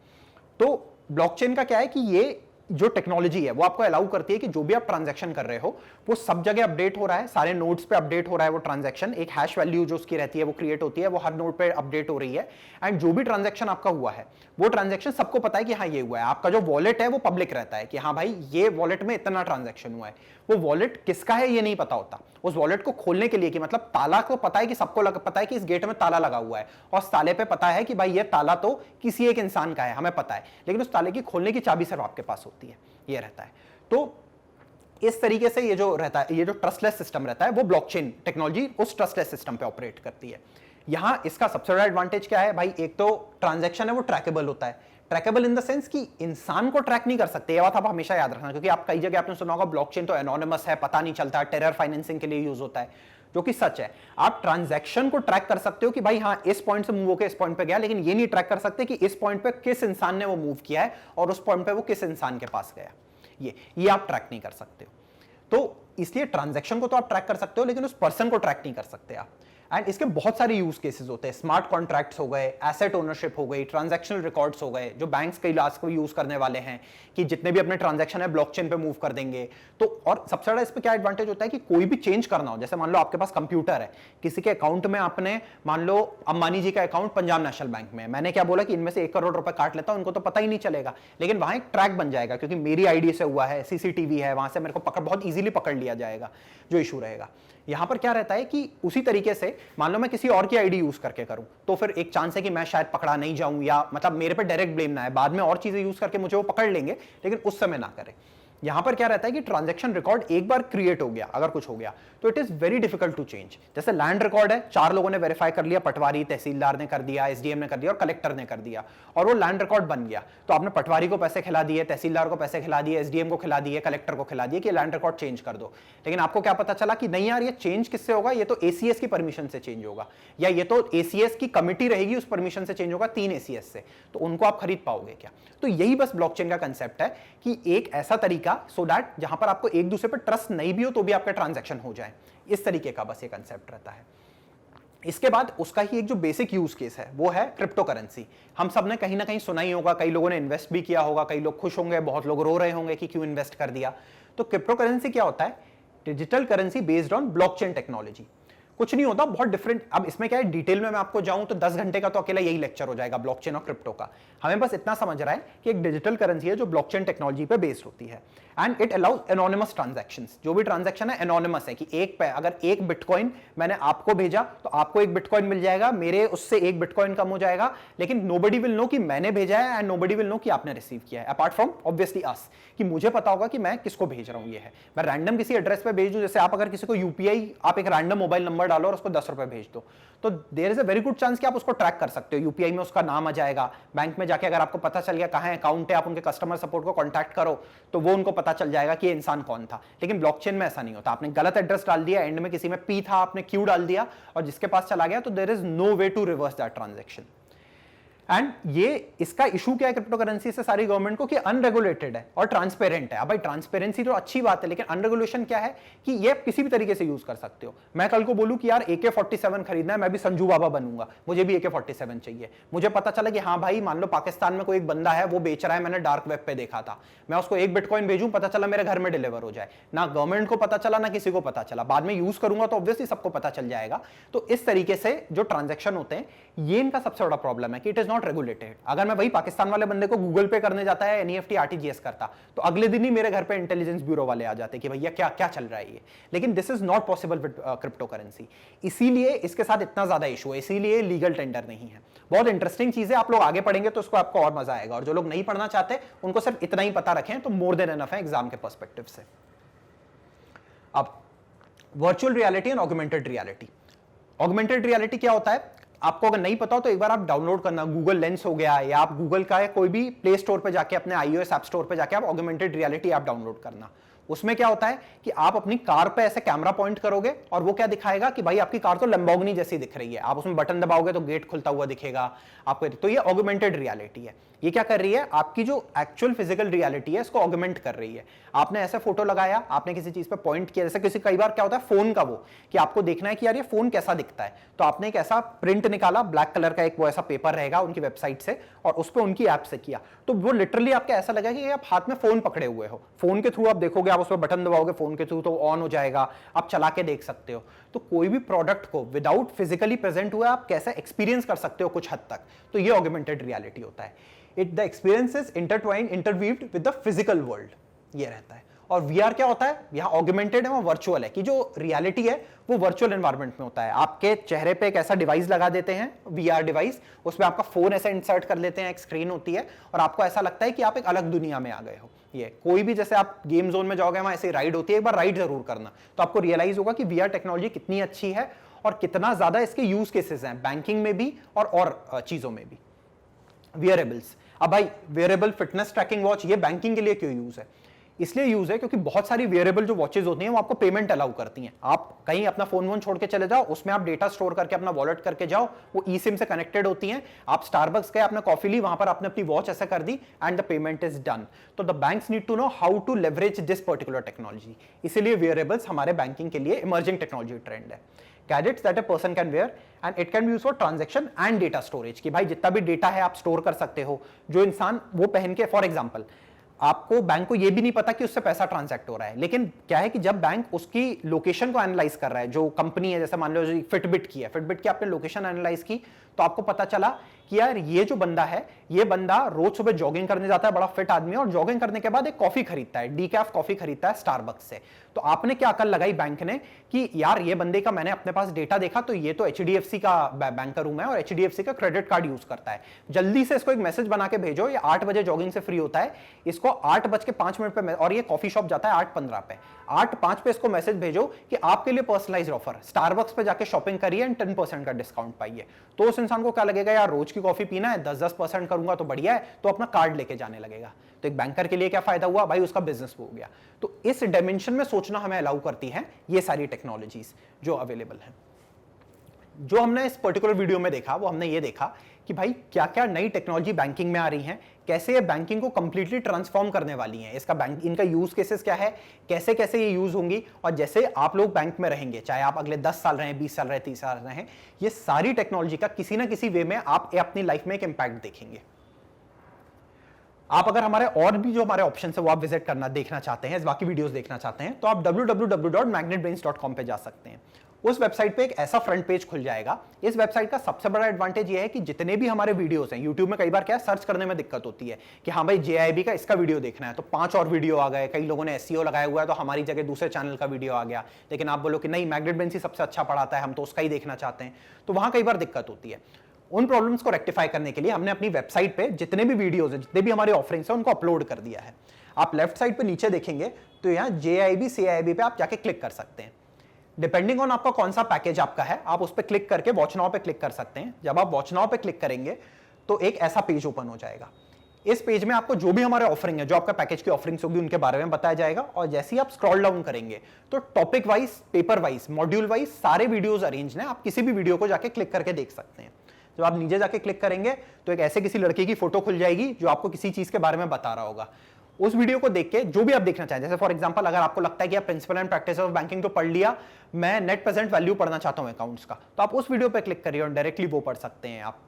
तो ब्लॉकचेन का क्या है कि ये जो टेक्नोलॉजी है वो आपको अलाउ करती है कि जो भी आप ट्रांजैक्शन कर रहे हो वो सब जगह अपडेट हो रहा है, सारे नोड्स पे अपडेट हो रहा है वो ट्रांजैक्शन। एक हैश वैल्यू जो उसकी रहती है वो क्रिएट होती है, वो हर नोड पे अपडेट हो रही है। एंड जो भी ट्रांजैक्शन आपका हुआ है वो ट्रांजैक्शन सबको पता है कि हाँ ये हुआ है। आपका जो वॉलेट है वो पब्लिक रहता है कि हाँ भाई ये वॉलेट में इतना ट्रांजैक्शन हुआ है। वो वॉलेट किसका है ये नहीं पता होता। उस वॉलेट को खोलने के लिए कि मतलब ताला को पता है कि सबको पता है कि इस गेट में ताला लगा हुआ है, और उस ताले पे पता है कि भाई ये ताला तो किसी एक इंसान का है, हमें पता है, लेकिन उस ताले की खोलने की चाबी सिर्फ आपके पास होती है, ये रहता है। तो इस तरीके से ये जो रहता है, ये जो ट्रस्टलेस सिस्टम रहता है, वो ब्लॉकचेन टेक्नोलॉजी उस ट्रस्टलेस सिस्टम पे ऑपरेट करती है। यहां इसका सबसे बड़ा एडवांटेज क्या है भाई, एक तो ट्रांजैक्शन है वो ट्रैकेबल होता है। ट्रैकेबल इन द सेंस कि इंसान को ट्रैक नहीं कर सकते, ये बात आप हमेशा याद रखना, क्योंकि आप कई जगह आपने सुना होगा ब्लॉकचेन तो एनोनिमस है, पता नहीं चलता, टेरर फाइनेंसिंग के लिए यूज होता है, जो कि सच है। आप ट्रांजैक्शन को ट्रैक कर सकते हो कि भाई हाँ इस पॉइंट से मूव होकर इस पॉइंट पे गया, लेकिन ये नहीं ट्रैक कर सकते कि इस पॉइंट पे किस इंसान ने वो मूव किया है और उस पॉइंट पे वो किस इंसान के पास गया। ये आप ट्रैक नहीं कर सकते हो। तो इसलिए ट्रांजैक्शन को तो आप ट्रैक कर सकते हो, लेकिन उस पर्सन को ट्रैक नहीं कर सकते आप। एंड इसके बहुत सारे यूज केसेस होते हैं, स्मार्ट कॉन्ट्रैक्ट्स हो गए, एसेट ओनरशिप हो गई, ट्रांजैक्शनल रिकॉर्ड्स हो गए, जो बैंक्स कई लास्ट को यूज करने वाले हैं कि जितने भी अपने ट्रांजैक्शन है ब्लॉकचेन पे मूव कर देंगे। तो और सबसे बड़ा इस पे क्या एडवांटेज होता है कि कोई भी चेंज करना हो, जैसे मान लो आपके पास कंप्यूटर है, किसी के अकाउंट में आपने मान लो अंबानी जी का अकाउंट पंजाब नेशनल बैंक में है, मैंने क्या बोला कि इनमें से 1 करोड़ रुपए काट लेता हूं, उनको तो पता ही नहीं चलेगा, लेकिन वहां एक ट्रैक बन जाएगा क्योंकि मेरी आईडी से हुआ है, सीसीटीवी है, वहां से मेरे को पकड़ बहुत इजीली पकड़ लिया जाएगा जो इशू रहेगा। यहां पर क्या रहता है कि उसी तरीके से मान लो मैं किसी और की आईडी यूज करके करूं तो फिर एक चांस है कि मैं शायद पकड़ा नहीं जाऊं, या मतलब मेरे पे डायरेक्ट ब्लेम ना है, बाद में और चीजें यूज करके मुझे वो पकड़ लेंगे, लेकिन उस समय ना करें। यहां पर क्या रहता है कि ट्रांजैक्शन रिकॉर्ड एक बार क्रिएट हो गया, अगर कुछ हो गया तो it is very difficult to change. जैसे लैंड रिकॉर्ड है, 4 लोगों ने वेरीफाई कर लिया, पटवारी, तहसीलदार ने कर दिया, एसडीएम ने कर दिया और कलेक्टर ने कर दिया, और वो लैंड रिकॉर्ड बन गया। तो आपने पटवारी को पैसे खिला दिए, तहसीलदार को पैसे खिला दिए, एसडीएम को खिला दिए, कलेक्टर को खिला दिए कि लैंड रिकॉर्ड चेंज कर दो, लेकिन आपको क्या पता चला कि नहीं यार ये चेंज किससे होगा, ये तो एसीएस की परमिशन से चेंज होगा, या ये तो एसीएस की कमिटी रहेगी उस परमिशन से चेंज होगा, 3 एसीएस से, तो उनको आप खरीद पाओगे क्या? तो यही बस ब्लॉकचेन का कंसेप्ट है कि एक ऐसा तरीका सो दैट जहां पर आपको एक दूसरे पर ट्रस्ट नहीं भी हो तो भी आपका ट्रांजैक्शन हो जाए, इस तरीके का बस ये कंसेप्ट रहता है। इसके बाद उसका ही एक जो बेसिक यूज केस है वो है क्रिप्टो करेंसी। हम सब ने कहीं ना कहीं सुना ही होगा, कई लोगों ने इन्वेस्ट भी किया होगा, कई लोग खुश होंगे, बहुत लोग रो रहे होंगे कि क्यों इन्वेस्ट कर दिया। तो क्रिप्टो करेंसी क्या होता है? Digital currency based on blockchain technology. कुछ नहीं होता, बहुत डिफरेंट। अब इसमें क्या है, डिटेल में मैं आपको जाऊं तो 10 घंटे का तो अकेला यही लेक्चर हो जाएगा ब्लॉकचेन और क्रिप्टो का। हमें बस इतना समझ रहा है कि एक डिजिटल करेंसी है जो ब्लॉकचेन टेक्नोलॉजी पे बेस्ड होती है, and it allows anonymous transactions. जो भी ट्रांजैक्शन है एनोनिमस है कि एक पे अगर 1 बिटकॉइन मैंने आपको भेजा तो आपको 1 बिटकॉइन मिल जाएगा, मेरे उससे 1 बिटकॉइन कम हो जाएगा, लेकिन नोबडी विल नो कि मैंने भेजा है एंड नोबडी विल नो कि आपने रिसीव किया है, अपार्ट फ्रॉम ऑब्वियसली अस, कि मुझे पता होगा कि मैं किसको भेज रहा हूं। ये है, मैं रैंडम किसी एड्रेस पे भेज दूं, जैसे आप अगर किसी को यूपीआई, आप एक रैंडम मोबाइल नंबर डालो और उसको 10 रुपए भेज दो, तो there is a very good chance कि आप उसको ट्रैक कर सकते हो, यूपीआई में उसका नाम आ जाएगा, बैंक में जाके अगर आपको पता चल गया कहां अकाउंट है, आप उनके कस्टमर सपोर्ट को कांटेक्ट करो तो वो उनको पता चल जाएगा कि ये इंसान कौन था। लेकिन ब्लॉकचेन में ऐसा नहीं होता, आपने गलत एड्रेस डाल दिया, एंड में किसी में पी था, आपने क्यू डाल दिया और जिसके पास चला गया, तो there is no way to reverse that transaction. And ये इसका इशू क्या है क्रिप्टो करेंसी से सारी गवर्नमेंट को, कि अनरेगुलेटेड है और ट्रांसपेरेंट है। अब भाई ट्रांसपेरेंसी तो अच्छी बात है, लेकिन अनरेगुलेशन क्या है कि ये किसी भी तरीके से यूज कर सकते हो। मैं कल को बोलूं कि यार AK-47 खरीदना है, मैं भी संजू बाबा बनूंगा, मुझे भी AK-47 चाहिए, मुझे पता चला कि हाँ भाई मान लो पाकिस्तान में कोई एक बंदा है वो बेच रहा है, मैंने डार्क वेब पे देखा था, मैं उसको 1 बिटकॉइन भेजूं, पता चला मेरे घर में डिलीवर हो जाए, ना गवर्नमेंट को पता चला ना किसी को पता चला, बाद में यूज करूंगा तो ऑब्वियसली सबको पता चल जाएगा। तो इस तरीके से जो ट्रांजेक्शन होते हैं, ये इनका सबसे बड़ा प्रॉब्लम है कि इट इज नॉट रेगुलेटेड। अगर मैं वही पाकिस्तान वाले बंदे को गूगल पे करने जाता है, एनईएफटी आरटीजीएस करता, तो अगले दिन ही मेरे घर पे इंटेलिजेंस ब्यूरो वाले आ जाते कि भैया क्या क्या चल रहा है ये। लेकिन this is not possible with crypto currency, इसीलिए इसके साथ इतना ज्यादा इशू है, इसीलिए लीगल टेंडर नहीं है। बहुत इंटरेस्टिंग चीज है, आप लोग आगे पढ़ेंगे तो उसको आपको और मजा आएगा, और जो लोग नहीं पढ़ना चाहते उनको सिर्फ इतना ही पता रखें तो मोर देन एनफ है एग्जाम के पर्सपेक्टिव से। अब virtual reality and augmented reality. Augmented reality क्या होता है, आपको अगर नहीं पता हो तो एक बार आप डाउनलोड करना, गूगल लेंस हो गया, या आप गूगल का है कोई भी प्ले स्टोर पे जाके, अपने iOS ऐप स्टोर पे जाके आप ऑगमेंटेड रियलिटी ऐप डाउनलोड करना। उसमें क्या होता है कि आप अपनी कार पे ऐसे कैमरा पॉइंट करोगे और वो क्या दिखाएगा कि भाई आपकी कार तो लंबोर्गिनी जैसी दिख रही है, आप उसमें बटन दबाओगे तो गेट खुलता हुआ दिखेगा आपको। तो ये ऑगमेंटेड रियलिटी है। ये क्या कर रही है, आपकी जो एक्चुअल फिजिकल रियलिटी है इसको ऑगमेंट कर रही है। आपने ऐसे फोटो लगाया, आपने किसी चीज पे पॉइंट किया, जैसे किसी कई बार क्या होता है फोन का वो, कि आपको देखना है कि यार ये फोन कैसा दिखता है, तो आपने एक ऐसा प्रिंट निकाला, ब्लैक कलर का एक वो ऐसा पेपर रहेगा उनकी वेबसाइट से, और उस पर उनकी ऐप से किया, तो वो लिटरली आपको ऐसा लगा कि आप हाथ में फोन पकड़े हुए हो, फोन के थ्रू आप देखोगे, आप उस पर बटन दबाओगे फोन के थ्रू तो ऑन हो जाएगा, आप चला के देख सकते हो। तो कोई भी प्रोडक्ट को विदाउट फिजिकली प्रेजेंट हुए आप कैसे एक्सपीरियंस कर सकते हो कुछ हद तक, तो ये ऑगमेंटेड रियलिटी होता है। It the experience is intertwined, interweaved with the physical world, ये रहता है। और वीआर क्या होता है, यहाँ ऑगमेंटेड है, वो वर्चुअल है, कि जो रियलिटी है वो वर्चुअल एनवायरनमेंट में होता है। आपके चेहरे पे एक ऐसा डिवाइस लगा देते हैं, वीआर डिवाइस, उसमें आपका फोन ऐसे इंसर्ट कर लेते हैं, एक स्क्रीन होती है, और आपको ऐसा लगता है कि आप एक अलग दुनिया में आ गए हो। ये कोई भी, जैसे आप गेम जोन में जाओगे वहां ऐसी राइड होती है, एक बार राइड जरूर करना, तो आपको रियलाइज होगा कि वीआर टेक्नोलॉजी कितनी अच्छी है और कितना ज्यादा इसके यूज केसेस हैं, बैंकिंग में भी और चीजों में भी। वियरेबल्स, अब भाई वेयरेबल फिटनेस ट्रैकिंग वॉच, ये बैंकिंग के लिए क्यों यूज है? इसलिए यूज है क्योंकि बहुत सारी वेयरेबल जो वॉचेज होती हैं वो आपको पेमेंट अलाउ करती हैं। आप कहीं अपना फोन वोन छोड़ के चले जाओ, उसमें आप डेटा स्टोर करके अपना वॉलेट करके जाओ, वो ई सिम से कनेक्टेड होती हैं। आप स्टारबक्स गए, आपने कॉफी ली, वहां पर आपने अपनी वॉच ऐसे कर दी and the payment is done. तो the banks need to know how to leverage this particular technology, इसीलिए वेयरेबल्स हमारे बैंकिंग के लिए इमर्जिंग टेक्नोलॉजी ट्रेंड है। Gadgets that a person can wear and it can be use for transaction and data storage, कि भाई जितना भी data है आप स्टोर कर सकते हो, जो इंसान वो पहन के, फॉर एग्जाम्पल आपको बैंक को ये भी नहीं पता कि उससे पैसा ट्रांजैक्ट हो रहा है, लेकिन क्या है कि जब बैंक उसकी लोकेशन को एनालाइज कर रहा है, जो कंपनी है, जैसे मान लो फिटबिट की है, फिटबिट की आपने लोकेशन एनालाइज की, तो आपको पता चला कि यार ये जो बंदा है, ये बंदा रोज सुबह जॉगिंग करने जाता है, बड़ा फिट आदमी है, और जॉगिंग करने के बाद एक कॉफी खरीदता है, डीकैफ कॉफी खरीदता है स्टारबक्स से। तो आपने क्या अकल लगाई बैंक ने कि यार ये बंदे का मैंने अपने पास डेटा देखा, तो ये तो एचडीएफसी का बैंकर हूं मैं और एचडीएफसी का क्रेडिट कार्ड यूज करता है, जल्दी से इसको एक मैसेज बना के भेजो, ये 8 बजे जॉगिंग से फ्री होता है, इसको 8:05 पे, और ये कॉफी शॉप जाता है 8:15 पे, 8:05 पे इसको मैसेज भेजो कि आपके लिए पर्सनलाइज्ड ऑफर, स्टारबक्स पे जाके शॉपिंग करिए एंड 10% का डिस्काउंट पाइए। तो उस इंसान को क्या लगेगा, यार रोज की कॉफी पीना है, 10% करूंगा तो बढ़िया है, तो अपना कार्ड लेके जाने लगेगा। तो एक बैंकर के लिए क्या फायदा हुआ, भाई उसका बिजनेस हो गया। तो इस डायमेंशन में सोचना हमें अलाउ करती है ये सारी टेक्नोलॉजीज जो अवेलेबल है। जो हमने इस पर्टिकुलर वीडियो में देखा, वो हमने ये देखा कि भाई क्या क्या नई टेक्नोलॉजी बैंकिंग में आ रही हैं, कैसे ये बैंकिंग को कंप्लीटली ट्रांसफॉर्म करने वाली हैं, इसका बैंक, इनका यूज केसेस क्या है, कैसे कैसे ये यूज होंगी, और जैसे आप लोग बैंक में रहेंगे, चाहे आप अगले 10 साल रहें, 20 साल रहे, 30 साल रहें, ये सारी टेक्नोलॉजी का किसी ना किसी वे में आप अपनी लाइफ में एक इंपैक्ट देखेंगे। आप अगर हमारे और भी जो हमारे ऑप्शन है वो आप विजिट करना, देखना चाहते हैं, बाकी वीडियोस देखना चाहते हैं, तो आप www.magnetbrains.com पे जा सकते हैं। उस वेबसाइट पे एक ऐसा फ्रंट पेज खुल जाएगा। इस वेबसाइट का सबसे बड़ा एडवांटेज ये है कि जितने भी हमारे वीडियोस हैं, यूट्यूब में कई बार क्या है, सर्च करने में दिक्कत होती है कि हाँ भाई JIB का इसका वीडियो देखना है, तो 5 और वीडियो आ गए, कई लोगों ने SEO लगाया हुआ है तो हमारी जगह दूसरे चैनल का वीडियो आ गया, लेकिन आप बोलो कि नहीं मैग्नेट ब्रेन्स ही सबसे अच्छा पढ़ाता है, हम तो उसका ही देखना चाहते हैं, तो वहां कई बार दिक्कत होती है। उन प्रॉब्लम्स को रेक्टिफाई करने के लिए हमने अपनी वेबसाइट पे जितने भी वीडियोस हैं, जितने भी हमारे ऑफरिंग्स हैं, उनको अपलोड कर दिया है। आप लेफ्ट साइड पे नीचे देखेंगे तो यहाँ JIB CIB पे आप जाके क्लिक कर सकते हैं। डिपेंडिंग ऑन आपका कौन सा पैकेज आपका है, आप उस पर क्लिक करके वॉच नाउ पे क्लिक कर सकते हैं। जब आप वॉच नाउ पे क्लिक करेंगे तो एक ऐसा पेज ओपन हो जाएगा। इस पेज में आपको जो भी हमारे ऑफरिंग है, जो आपका पैकेज की ऑफरिंग्स होगी, उनके बारे में बताया जाएगा, और जैसे ही आप स्क्रॉल डाउन करेंगे तो topic wise, paper wise, module wise सारे वीडियोस अरेंज हैं। आप किसी भी वीडियो को जाके क्लिक करके देख सकते हैं। जब आप नीचे जाके क्लिक करेंगे तो एक ऐसे किसी लड़के की फोटो खुल जाएगी जो आपको किसी चीज के बारे में बता रहा होगा। उस वीडियो को देख के जो भी आप देखना चाहें, जैसे फॉर एग्जांपल अगर आपको लगता है कि आप principle and practice of banking तो पढ़ लिया, मैं नेट प्रेजेंट वैल्यू पढ़ना चाहता हूं अकाउंट्स का, तो आप उस वीडियो पे क्लिक करिए और डायरेक्टली वो पढ़ सकते हैं आप।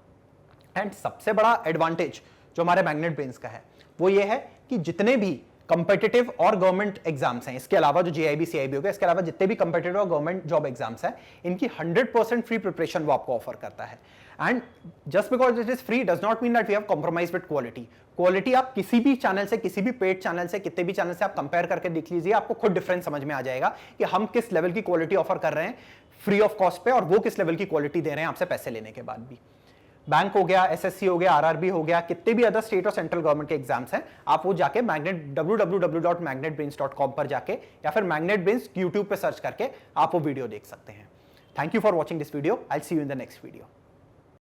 एंड सबसे बड़ा एडवांटेज जो हमारे मैग्नेट ब्रेन्स का है वो ये है कि जितने भी कंपेटिटिव और गवर्नमेंट एग्जाम्स हैं, इसके अलावा जो JIB CIB हो गया, इसके अलावा जितने भी कंपेटिटिव और गवर्नमेंट जॉब एग्जाम्स हैं, इनकी 100% फ्री प्रिपरेशन वो आपको ऑफर करता है। And just because it is free does not mean that we have compromise with quality. Quality आप किसी भी चैनल से, किसी भी पेड चैनल से, कितने भी चैनल से आप कंपेयर करके देख लीजिए, आपको खुद डिफरेंस समझ में आ जाएगा कि हम किस लेवल की क्वालिटी ऑफर कर रहे हैं फ्री ऑफ कॉस्ट पे, और वो किस लेवल की क्वालिटी दे रहे हैं आपसे पैसे लेने के बाद भी। बैंक हो गया, SSC हो गया, RRB हो गया, कितने भी अदर स्टेट और सेंट्रल गवर्नमेंट के एग्जाम्स हैं, आप वो जाके www.magnetbrains.com पर जाके या फिर मैग्नेट ब्रेन्स यूट्यूब पे सर्च करके आप वो वीडियो देख सकते हैं। Thank you for watching this video. I will see you in the next video.